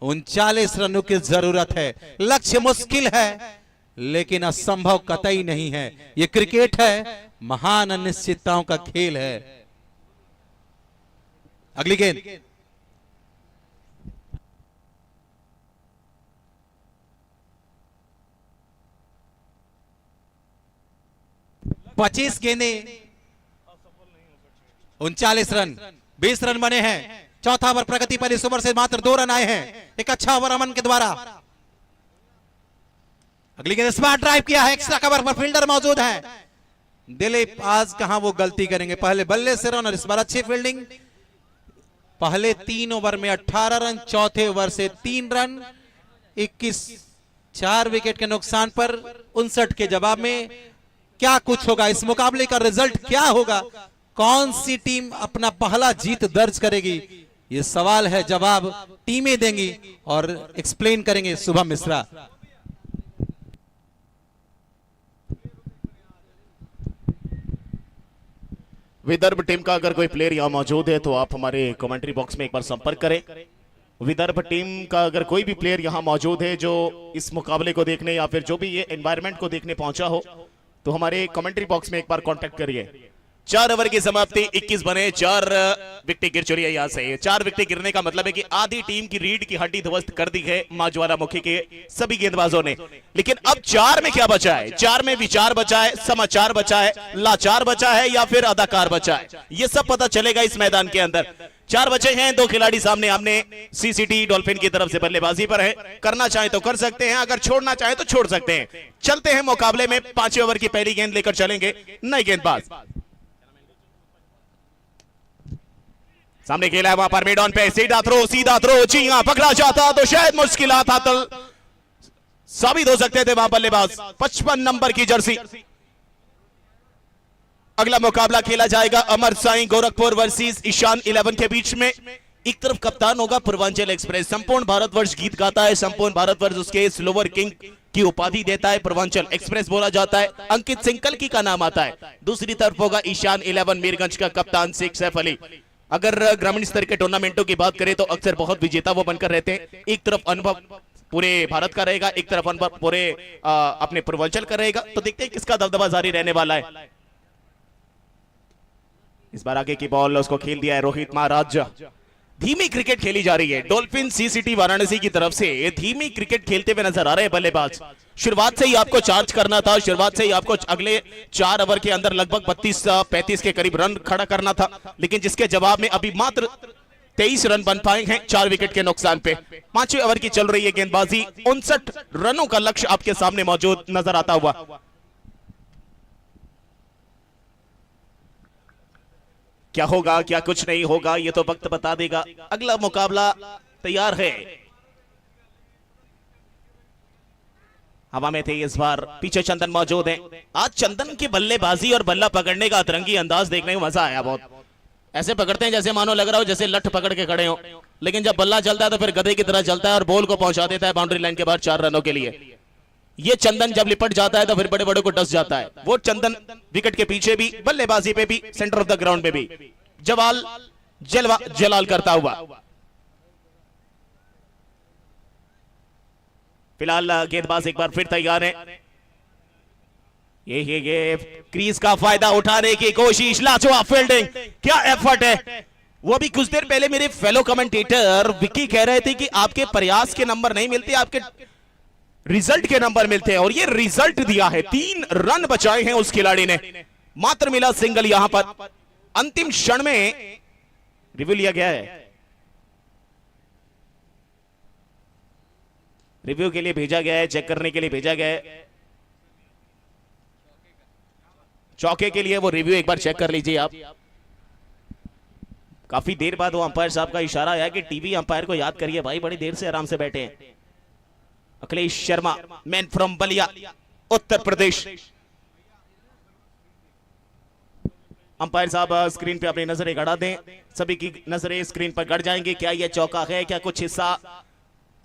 39 रनों की जरूरत है। लक्ष्य मुश्किल है लेकिन असंभव कतई नहीं है। यह क्रिकेट है, महान अनिश्चितताओं का खेल है। अगली गेंद, पच्चीस गेंदे 39 रन, 20 रन बने हैं। चौथा ओवर प्रगति पर इस ओवर से मात्र 2 रन आए हैं, एक अच्छा ओवर अमन के द्वारा। अगली गेंद स्मार्ट ड्राइव किया है, एक्स्ट्रा कवर पर फील्डर मौजूद है। दिलीप आज कहां वो गलती करेंगे, पहले बल्ले से रन और इस बार अच्छी फील्डिंग। पहले 3 ओवर में 18 रन, चौथे ओवर से 3 रन, 21, 4 विकेट के नुकसान पर 59 के जवाब में क्या कुछ होगा, इस मुकाबले का रिजल्ट क्या होगा, कौन सी टीम अपना पहला जीत दर्ज करेगी, ये सवाल है। जवाब टीमें देंगी और एक्सप्लेन करेंगे शुभम मिश्रा। विदर्भ टीम का अगर कोई प्लेयर यहां मौजूद है तो आप हमारे कमेंट्री बॉक्स में एक बार संपर्क करें। विदर्भ टीम का अगर कोई भी प्लेयर यहां मौजूद है जो इस मुकाबले को देखने या फिर जो भी ये एनवायरनमेंट को देखने पहुंचा हो तो हमारे कमेंट्री बॉक्स में एक बार कांटेक्ट करिए। 4 ओवर की समाप्ति, 21 बने, 4 विकेट गिर चुकी है। यहां से 4 विकेट गिरने का मतलब है कि आधी टीम की रीढ़ की हड्डी ध्वस्त कर दी है मां ज्वालामुखी के सभी गेंदबाजों ने। लेकिन अब 4 में क्या बचा है? 4 में विचार बचा है, समाचार बचा है, लाचार बचा है या फिर अदाकार बचा है, ये सब पता चलेगा इस मैदान के अंदर। 4 बचे हैं, 2 खिलाड़ी सामने आमने सीसीटी डॉल्फिन की तरफ से बल्लेबाजी पर है। करना चाहे तो कर सकते हैं, अगर छोड़ना चाहे तो छोड़ सकते हैं। चलते हैं मुकाबले में। 5वें ओवर की पहली गेंद लेकर चलेंगे नए गेंदबाज। सामने खेला है वहां पर मिड ऑन पे, सीधा थ्रो, जी हां, पकड़ा जाता तो शायद मुश्किलात हासिल साबित हो सकते थे वहां बल्लेबाज। 55 नंबर की जर्सी। अगला मुकाबला खेला जाएगा अमर साई गोरखपुर वर्सेस ईशान 11 के बीच में। एक तरफ कप्तान होगा पूर्वांचल एक्सप्रेस, संपूर्ण भारतवर्ष गीत गाता है, संपूर्ण भारतवर्ष उसके स्लोवर किंग की उपाधि देता है, पूर्वांचल एक्सप्रेस बोला जाता है, अंकित सिंह कल्की का नाम आता है। दूसरी तरफ होगा ईशान 11 मीरगंज का कप्तान शेख सैफ अली। अगर ग्रामीण स्तर के टूर्नामेंटों की बात करें तो अक्सर बहुत विजेता वो बनकर रहते हैं। एक तरफ अनुभव पूरे भारत का रहेगा, एक तरफ अनुभव पूरे अपने पूर्वांचल का रहेगा। तो देखते हैं किसका दबदबा जारी रहने वाला है। इस बार आगे की बॉल उसको खेल दिया है रोहित महाराज। धीमी क्रिकेट खेली जा रही है। डॉल्फिन सीसीटी वाराणसी की तरफ से धीमी क्रिकेट खेलते हुए नजर आ रहे हैं बल्लेबाज। शुरुआत से ही आपको चार्ज करना था, शुरुआत से ही आपको अगले 4 ओवर के अंदर लगभग 32-35 के करीब रन खड़ा करना था, लेकिन जिसके जवाब में अभी मात्र 23 रन बन पाए हैं 4 विकेट के नुकसान पे। 5वें ओवर की चल रही है गेंदबाजी। 59 रनों का लक्ष्य आपके सामने मौजूद नजर आता हुआ। क्या होगा, क्या कुछ नहीं होगा, ये तो वक्त बता देगा। अगला मुकाबला तैयार है। हवा में थे इस बार, पीछे चंदन मौजूद है। आज चंदन की बल्लेबाजी और बल्ला पकड़ने का अतरंगी अंदाज देखने में मजा आया बहुत। ऐसे पकड़ते हैं जैसे मानो लग रहा हो जैसे लठ पकड़ के खड़े हो, लेकिन जब बल्ला चलता है तो फिर गधे की तरह चलता है और बॉल को पहुंचा देता है बाउंड्री लाइन के बाहर 4 रनों के लिए। ये चंदन जब लिपट जाता है तो फिर बड़े बड़े को डस जाता है। वो चंदन विकेट के पीछे भी, बल्लेबाजी पे भी, सेंटर ऑफ द ग्राउंड पे भी जलाल करता हुआ। फिलहाल गेंदबाज एक बार फिर तैयार है। ये क्रीज का फायदा उठाने की कोशिश, लाजवाब फील्डिंग, क्या एफर्ट है। वो भी कुछ देर पहले मेरे फेलो कमेंटेटर विकी कह रहे थे कि आपके प्रयास के नंबर नहीं मिलते, आपके रिजल्ट के नंबर मिलते हैं, और ये रिजल्ट दिया है। 3 रन बचाए हैं उस खिलाड़ी ने, मात्र मिला सिंगल। यहां पर अंतिम क्षण में रिव्यू लिया गया है, रिव्यू के लिए भेजा गया है, चेक करने के लिए भेजा गया है। चौके के लिए वो रिव्यू एक बार चेक कर लीजिए आप। काफी देर बाद वो अंपायर साहब का इशारा आया कि टीवी अंपायर को याद करिए भाई, बड़ी देर से आराम से बैठे हैं। Akhilesh Sharma, man from Ballia, Uttar Pradesh. Umpire साहब स्क्रीन पे अपनी नजरें गड़ा दें, सभी की नजरें स्क्रीन पर गड़ जाएंगी। क्या यह चौका है, क्या कुछ हिस्सा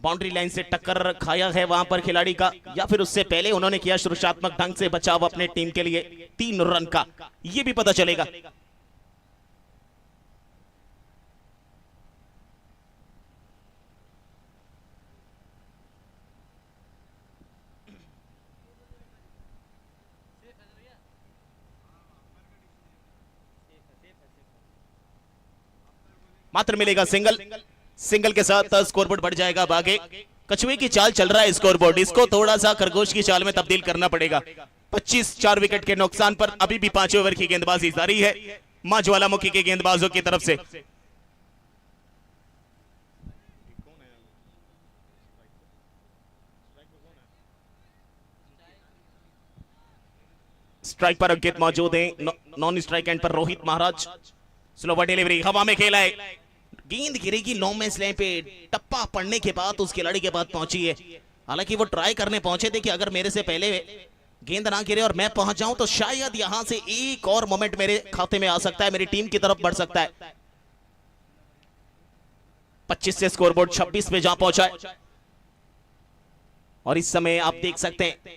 बाउंड्री लाइन से टक्कर खाया है वहां पर खिलाड़ी का, या फिर उससे पहले उन्होंने किया सुरक्षात्मक ढंग से बचाव अपने टीम के लिए 3 रन का, यह भी पता चलेगा। मात्र मिलेगा सिंगल, सिंगल के साथ स्कोरबोर्ड बढ़ जाएगा आगे। कछुए की चाल चल रहा है स्कोरबोर्ड, इसको थोड़ा सा खरगोश की चाल में तब्दील करना पड़ेगा। 25 4 विकेट के नुकसान पर अभी भी 5 ओवर की गेंदबाजी जारी है मां ज्वालामुखी के गेंदबाजों की तरफ से। स्ट्राइक पर अंकित मौजूद है, नॉन स्ट्राइक एंड पर रोहित महाराज। स्लोवर डिलीवरी, हवा में खेला है, गेंद गिरेगी लॉन्ग में स्लैम पे, टप्पा पड़ने के बाद उस खिलाड़ी के बाद पहुंची है। हालांकि वो ट्राई करने पहुंचे थे कि अगर मेरे से पहले गेंद ना गिरे और मैं पहुंच जाऊं तो शायद यहां से एक और मोमेंट मेरे खाते में आ सकता है, मेरी टीम की तरफ बढ़ सकता है। 25 से स्कोरबोर्ड 26 पे जा पहुंचा है और इस समय आप देख सकते हैं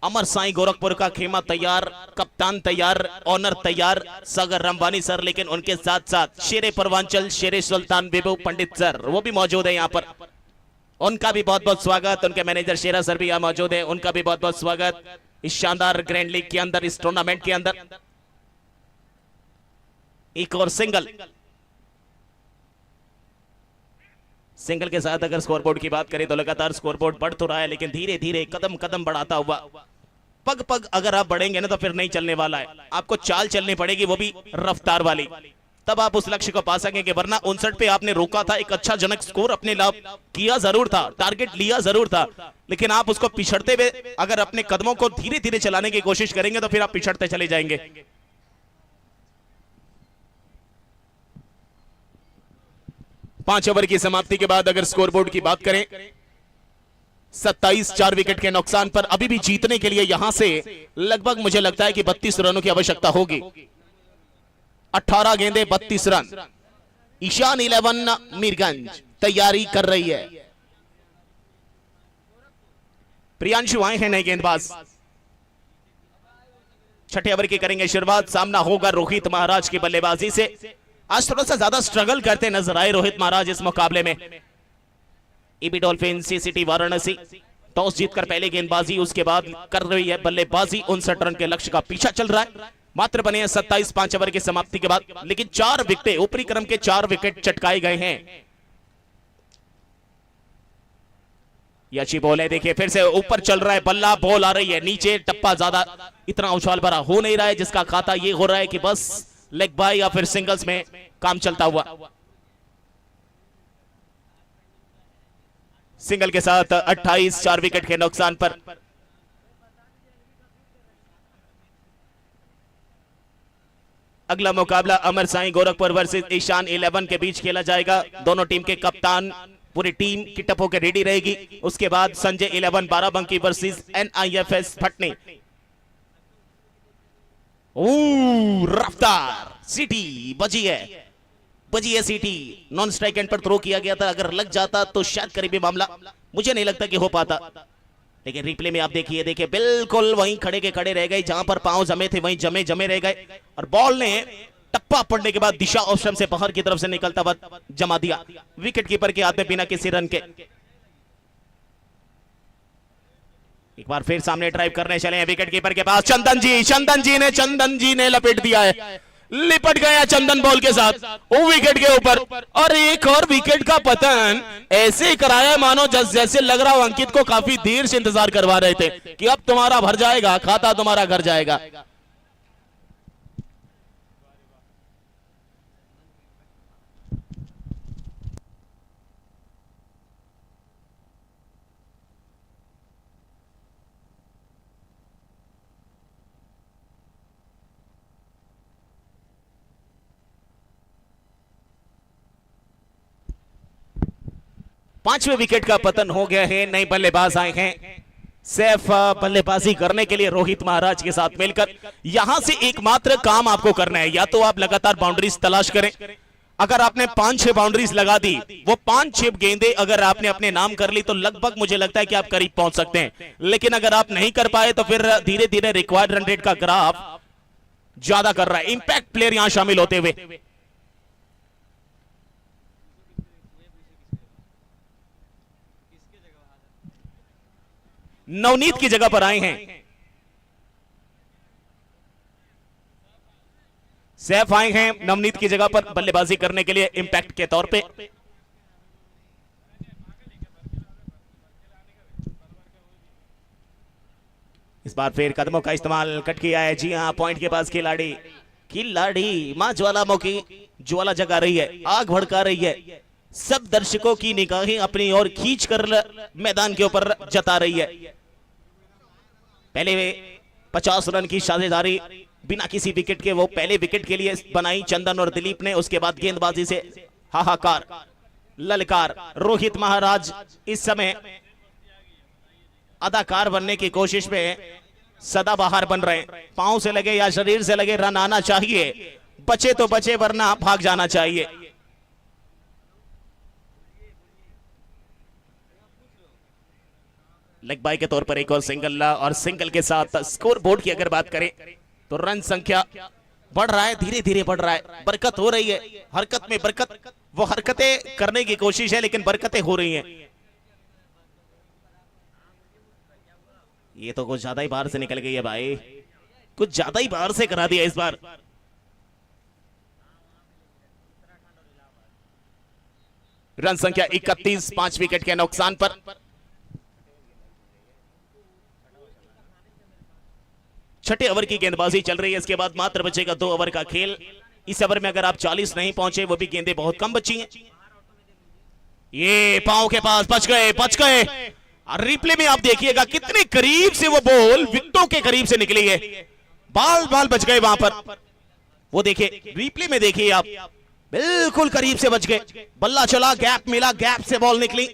अमर साई गोरखपुर का खेमा तैयार, कप्तान तैयार, ऑनर तैयार, सागर रंबानी सर, लेकिन उनके साथ साथ शेरे परवांचल, शेरे सुल्तान विभू पंडित सर वो भी मौजूद है यहाँ पर, उनका भी बहुत बहुत स्वागत। उनके मैनेजर शेरा सर भी यहाँ मौजूद है, उनका भी बहुत बहुत स्वागत इस शानदार ग्रैंड लीग के अंदर, इस टूर्नामेंट के अंदर। एक और सिंगल, सिंगल के साथ अगर स्कोरबोर्ड की बात करें तो लगातार स्कोरबोर्ड बढ़ तो रहा है, लेकिन धीरे धीरे कदम कदम बढ़ाता हुआ, पग पग अगर आप बढ़ेंगे ना तो फिर नहीं चलने वाला है, आपको चाल चलनी पड़ेगी, वो भी रफ्तार वाली, तब आप उस लक्ष्य को पा सकेंगे। वरना 59 पे आपने रोका था, एक अच्छा जनक स्कोर अपने लाभ किया जरूर था, टारगेट लिया जरूर था, लेकिन आप उसको पिछड़ते हुए अगर अपने कदमों को धीरे धीरे चलाने की कोशिश करेंगे तो फिर आप पिछड़ते चले जाएंगे। पांच ओवर की समाप्ति के बाद अगर स्कोरबोर्ड की बात करें 27 4 विकेट के नुकसान पर अभी भी जीतने के लिए यहां से लगभग मुझे लगता है कि 32 रनों की आवश्यकता होगी। 18 गेंदे 32 रन। ईशान 11 मीरगंज तैयारी कर रही है। प्रियांशु आए हैं नए गेंदबाज, छठे ओवर की करेंगे शुरुआत। सामना होगा रोहित महाराज की बल्लेबाजी से। आज थोड़ा सा ज्यादा स्ट्रगल करते नजर आए रोहित महाराज इस मुकाबले में। EB dolphin CCT Varanasi toss जीतकर पहले गेंदबाजी, उसके बाद कर रही है बल्लेबाजी। 59 रन के लक्ष्य का पीछा चल रहा है। मात्र बने हैं 27 5 ओवर की समाप्ति के बाद, लेकिन 4 विकेट ऊपरी क्रम के 4 विकेट चटकाए गए हैं। ये अच्छी बॉल है, देखिए फिर से ऊपर चल रहा है बल्ला, बॉल आ रही है नीचे, टप्पा ज्यादा इतना उछाल भरा हो नहीं रहा है, जिसका खाता ये हो रहा है कि बस लेग बाय या फिर सिंगल्स में काम चलता हुआ। सिंगल के साथ 28 4 विकेट के नुकसान पर अगला मुकाबला अमर साई गोरखपुर वर्सेस ईशान 11 के बीच खेला जाएगा। दोनों टीम के कप्तान पूरी टीम की टप होकर रेडी रहेगी। उसके बाद संजय 11 बाराबंकी वर्सेस NIFS भटनी। रफ्तार सीटी बजी है सीटी। नॉन स्ट्राइक एंड पर थ्रो किया गया था, अगर लग जाता तो शायद करीबी मामला मुझे नहीं लगता कि हो पाता, लेकिन रिप्ले में आप देखिए बिल्कुल वहीं खड़े के खड़े रह गए, जहां पर पांव जमे थे वहीं जमे रह गए और बॉल ने टप्पा पड़ने के बाद दिशा ऑप्शन से बाहर की तरफ से निकलता हुआ जमा दिया विकेट कीपर के हाथ में बिना किसी रन के। एक बार फिर सामने ड्राइव करने चले हैं विकेट कीपर के पास। चंदन जी ने लपेट दिया है, लिपट गया चंदन बॉल के साथ वो विकेट के ऊपर, और एक और विकेट का पतन ऐसे कराया मानो जैसे लग रहा हो अंकित को काफी देर से इंतजार करवा रहे थे कि अब तुम्हारा भर जाएगा, खाता तुम्हारा घर जाएगा। पांचवें विकेट का पतन हो गया है। नए बल्लेबाज आए हैं सैफ बल्लेबाजी करने के लिए रोहित महाराज के साथ मिलकर। यहां से एकमात्र काम आपको करना है, या तो आप लगातार बाउंड्रीज तलाश करें, अगर आपने 5-6 बाउंड्रीज लगा दी, वो 5-6 गेंदें अगर आपने अपने नाम कर ली तो लगभग मुझे लगता है कि आप करीब पहुंच सकते हैं। लेकिन अगर आप नहीं कर पाए तो फिर धीरे धीरे रिक्वायर्ड रन रेट का ग्राफ ज्यादा कर रहा है। इंपैक्ट प्लेयर यहां शामिल होते हुए नवनीत की जगह पर आए हैं। सैफ आए हैं नवनीत की जगह पर बल्लेबाजी करने के लिए इंपैक्ट के तौर पे। इस बार फिर कदमों का इस्तेमाल कट किया है। जी हां, पॉइंट के पास खिलाड़ी मां ज्वालामुखी ज्वाला जगा रही है, आग भड़का रही है। सब दर्शकों की निगाहें अपनी ओर खींचकर मैदान के ऊपर जता रही है। पहले 50 रन की साझेदारी बिना किसी विकेट के वो पहले विकेट के लिए बनाई चंदन और दिलीप ने। उसके बाद गेंदबाजी से हाहाकार, ललकार। रोहित महाराज इस समय अदाकार बनने की कोशिश में सदाबहार बन रहे हैं। पांव से लगे या शरीर से लगे रन आना चाहिए, बचे तो बचे वरना भाग जाना चाहिए। लेग बाय के तौर पर एक और सिंगल, और सिंगल के साथ स्कोर बोर्ड की अगर बात करें तो रन संख्या बढ़ रहा है, धीरे धीरे बढ़ रहा है। बरकत हो रही है, हरकत में बरकत। वो हरकतें करने की कोशिश है लेकिन बरकतें हो रही हैं। ये तो कुछ ज्यादा ही बाहर से निकल गई है भाई, कुछ ज्यादा ही बाहर से करा दिया इस बार। रन संख्या 31, 5 विकेट के नुकसान पर। छठे ओवर की गेंदबाजी चल रही है। इसके बाद मात्र बचेगा 2 ओवर का खेल। इस ओवर में अगर आप 40 नहीं पहुंचे, वो भी गेंदें बहुत कम बची हैं। ये पांव के पास बच गए। और रिप्ले में आप देखिएगा कितने करीब से वो बॉल विकेटों के करीब से निकली है। बाल बच गए वहां पर। वो देखिए, रिप्ले में देखिए आप, बिल्कुल करीब से बच गए। बल्ला चला, गैप मिला, गैप से बॉल निकली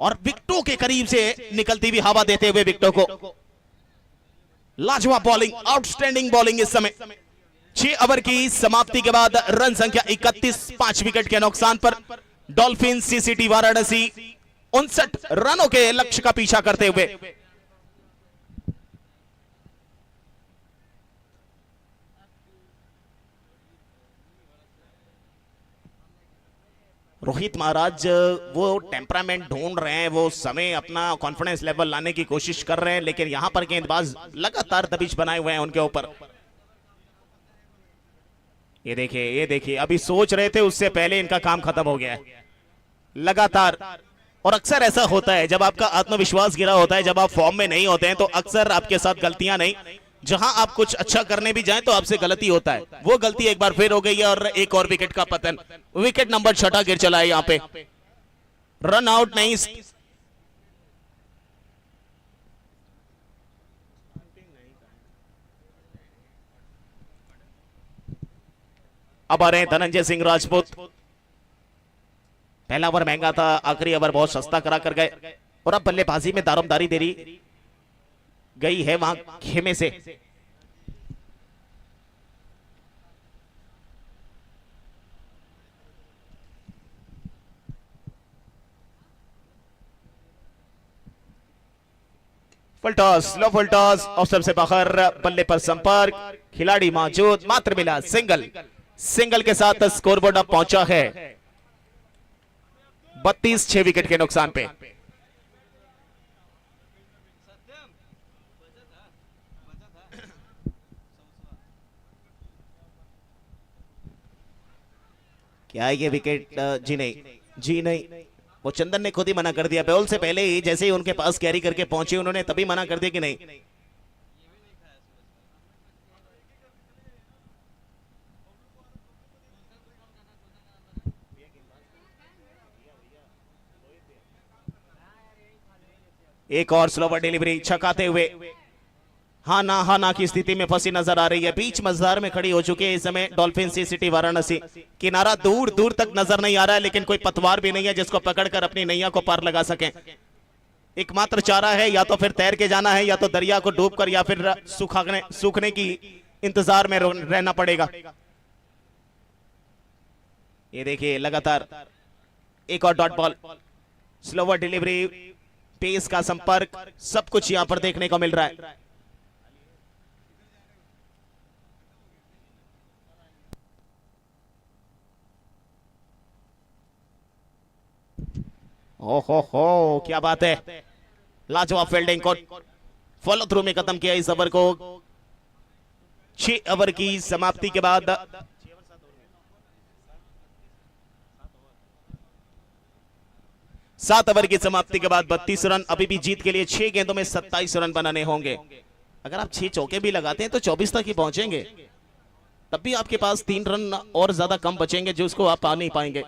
और विकेटों के करीब से निकलती हुई हवा देते हुए विकेटों को। लाजवाब बॉलिंग, आउटस्टैंडिंग बॉलिंग इस समय। 6 ओवर की समाप्ति के बाद रन संख्या 31, 5 विकेट के नुकसान पर डॉल्फिन सीसीटी वाराणसी 59 रनों के लक्ष्य का पीछा करते हुए। रोहित महाराज वो टेम्परामेंट ढूंढ रहे हैं, वो समय अपना कॉन्फिडेंस लेवल लाने की कोशिश कर रहे हैं, लेकिन यहां पर गेंदबाज लगातार दबिश बनाए हुए हैं उनके ऊपर। ये देखिए, अभी सोच रहे थे, उससे पहले इनका काम खत्म हो गया है लगातार। और अक्सर ऐसा होता है, जब आपका आत्मविश्वास गिरा होता है, जब आप फॉर्म में नहीं होते हैं, तो अक्सर आपके साथ गलतियां नहीं, जहां आप कुछ अच्छा करने भी जाएं तो आपसे गलती होता है। वो गलती एक बार फिर हो गई है और एक और विकेट का पतन। विकेट नंबर 6 गिर चला है यहां पे। रन आउट नहीं। अब आ रहे हैं धनंजय सिंह राजपूत। पहला ओवर महंगा था, आखिरी ओवर बहुत सस्ता करा कर गए और अब बल्लेबाजी में दारोमदारी देरी गई है वहां खेमे से। फुल टॉस, लो फुल टॉस, अवसर से बाहर, बल्ले पर संपर्क, खिलाड़ी मौजूद, मात्र मिला सिंगल के साथ स्कोरबोर्ड अब पहुंचा है 32, 6 विकेट के नुकसान पे। क्या है ये विकेट? जी नहीं, वो चंदन ने खुद ही मना कर दिया। बॉल से पहले ही जैसे ही उनके पास कैरी करके पहुंचे, उन्होंने तभी मना कर दिया कि नहीं। एक और स्लोवर डिलीवरी छकाते हुए हाँ ना की स्थिति में फंसी नजर आ रही है। बीच मझधार में खड़ी हो चुकी है इस समय डॉल्फिन सीसीटी वाराणसी। किनारा दूर तक नजर नहीं आ रहा है, लेकिन कोई पतवार भी नहीं है जिसको पकड़कर अपनी नैया को पार लगा सके। एकमात्र चारा है, या तो फिर तैर के जाना है, या तो दरिया को डूबकर, या फिर सूखने की इंतजार में रहना पड़ेगा। ये देखिए लगातार एक और dot ball, slower delivery, pace का संपर्क, सब कुछ यहां पर देखने को मिल रहा है। ओहो क्या बात है, लाजवाब फील्डिंग को फॉलो थ्रू में खत्म किया इस ओवर को। 6 ओवर की समाप्ति के बाद 7 ओवर की समाप्ति के बाद 32 रन। अभी भी जीत के लिए 6 गेंदों में 27 रन बनाने होंगे। अगर आप 6 चौके भी लगाते हैं तो 24 तक ही पहुंचेंगे, तब भी आपके पास 3 रन और ज्यादा कम बचेंगे जो उसको आप पा नहीं पाएंगे।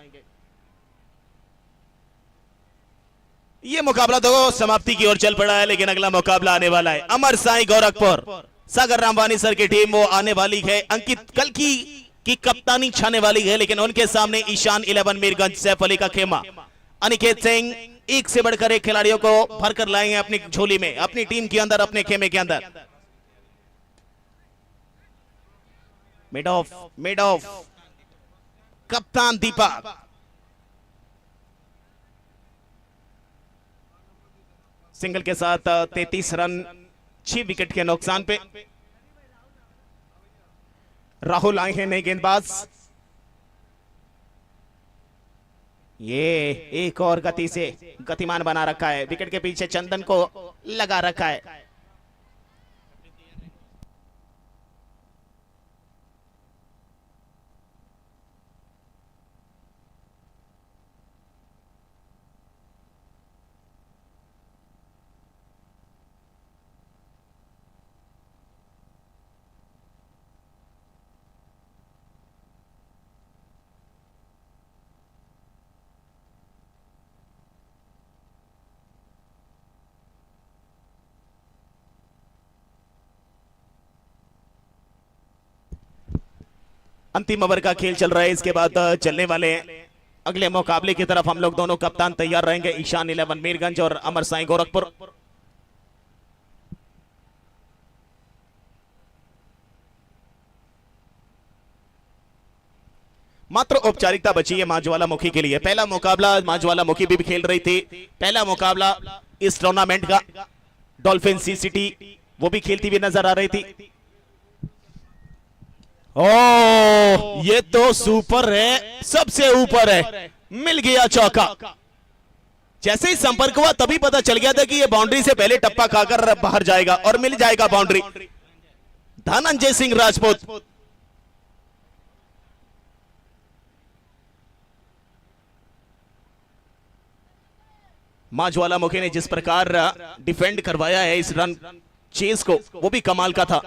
ये मुकाबला तो समाप्ति की ओर चल पड़ा है, लेकिन अगला मुकाबला आने वाला है। अमर साई गोरखपुर, सागर रामवानी सर की टीम वो आने वाली है। अंकित कल की कप्तानी छाने वाली है, लेकिन उनके सामने ईशान 11 मीरगंज, सैफ अली का खेमा, अनिकेत सिंह एक से बढ़कर एक खिलाड़ियों को भरकर लाएंगे अपनी झोली में, अपनी टीम के अंदर, अपने खेमे के अंदर। मिड ऑफ कप्तान दीपक, सिंगल के साथ 33 रन 6 विकेट के नुकसान पे। राहुल आए हैं नए गेंदबाज, ये एक और गति से गतिमान बना रखा है, विकेट के पीछे चंदन को लगा रखा है। अंतिम ओवर का खेल चल रहा है। इसके बाद चलने वाले अगले मुकाबले की तरफ हम लोग दोनों कप्तान तैयार रहेंगे, ईशान 11 मीरगंज और अमर साई गोरखपुर। मात्र औपचारिकता बची है मां ज्वालामुखी के लिए। पहला मुकाबला मां ज्वालामुखी भी खेल रही थी, पहला मुकाबला इस टूर्नामेंट का डॉल्फिन सी सिटी वो भी खेलती हुई नजर आ रही थी। ओ ये तो सुपर है, सबसे ऊपर है, मिल गया चौका। जैसे ही संपर्क हुआ तभी पता चल गया था कि ये बाउंड्री से पहले टप्पा खाकर बाहर जाएगा और मिल जाएगा बाउंड्री। धनंजय सिंह राजपूत, मां ज्वालामुखी ने जिस प्रकार डिफेंड करवाया है इस रन चेस को, वो भी कमाल का था।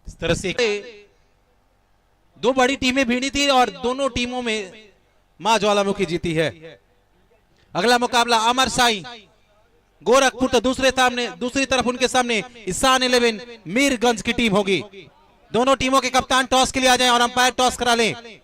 इस तरह से दो बड़ी टीमें भिड़ी थी और दोनों टीमों में मां ज्वालामुखी जीती है। अगला मुकाबला अमर साई गोरखपुर तो दूसरी तरफ उनके सामने ईशान 11 मीरगंज की टीम होगी। दोनों टीमों के कप्तान टॉस के लिए आ जाएं और अंपायर टॉस करा लें।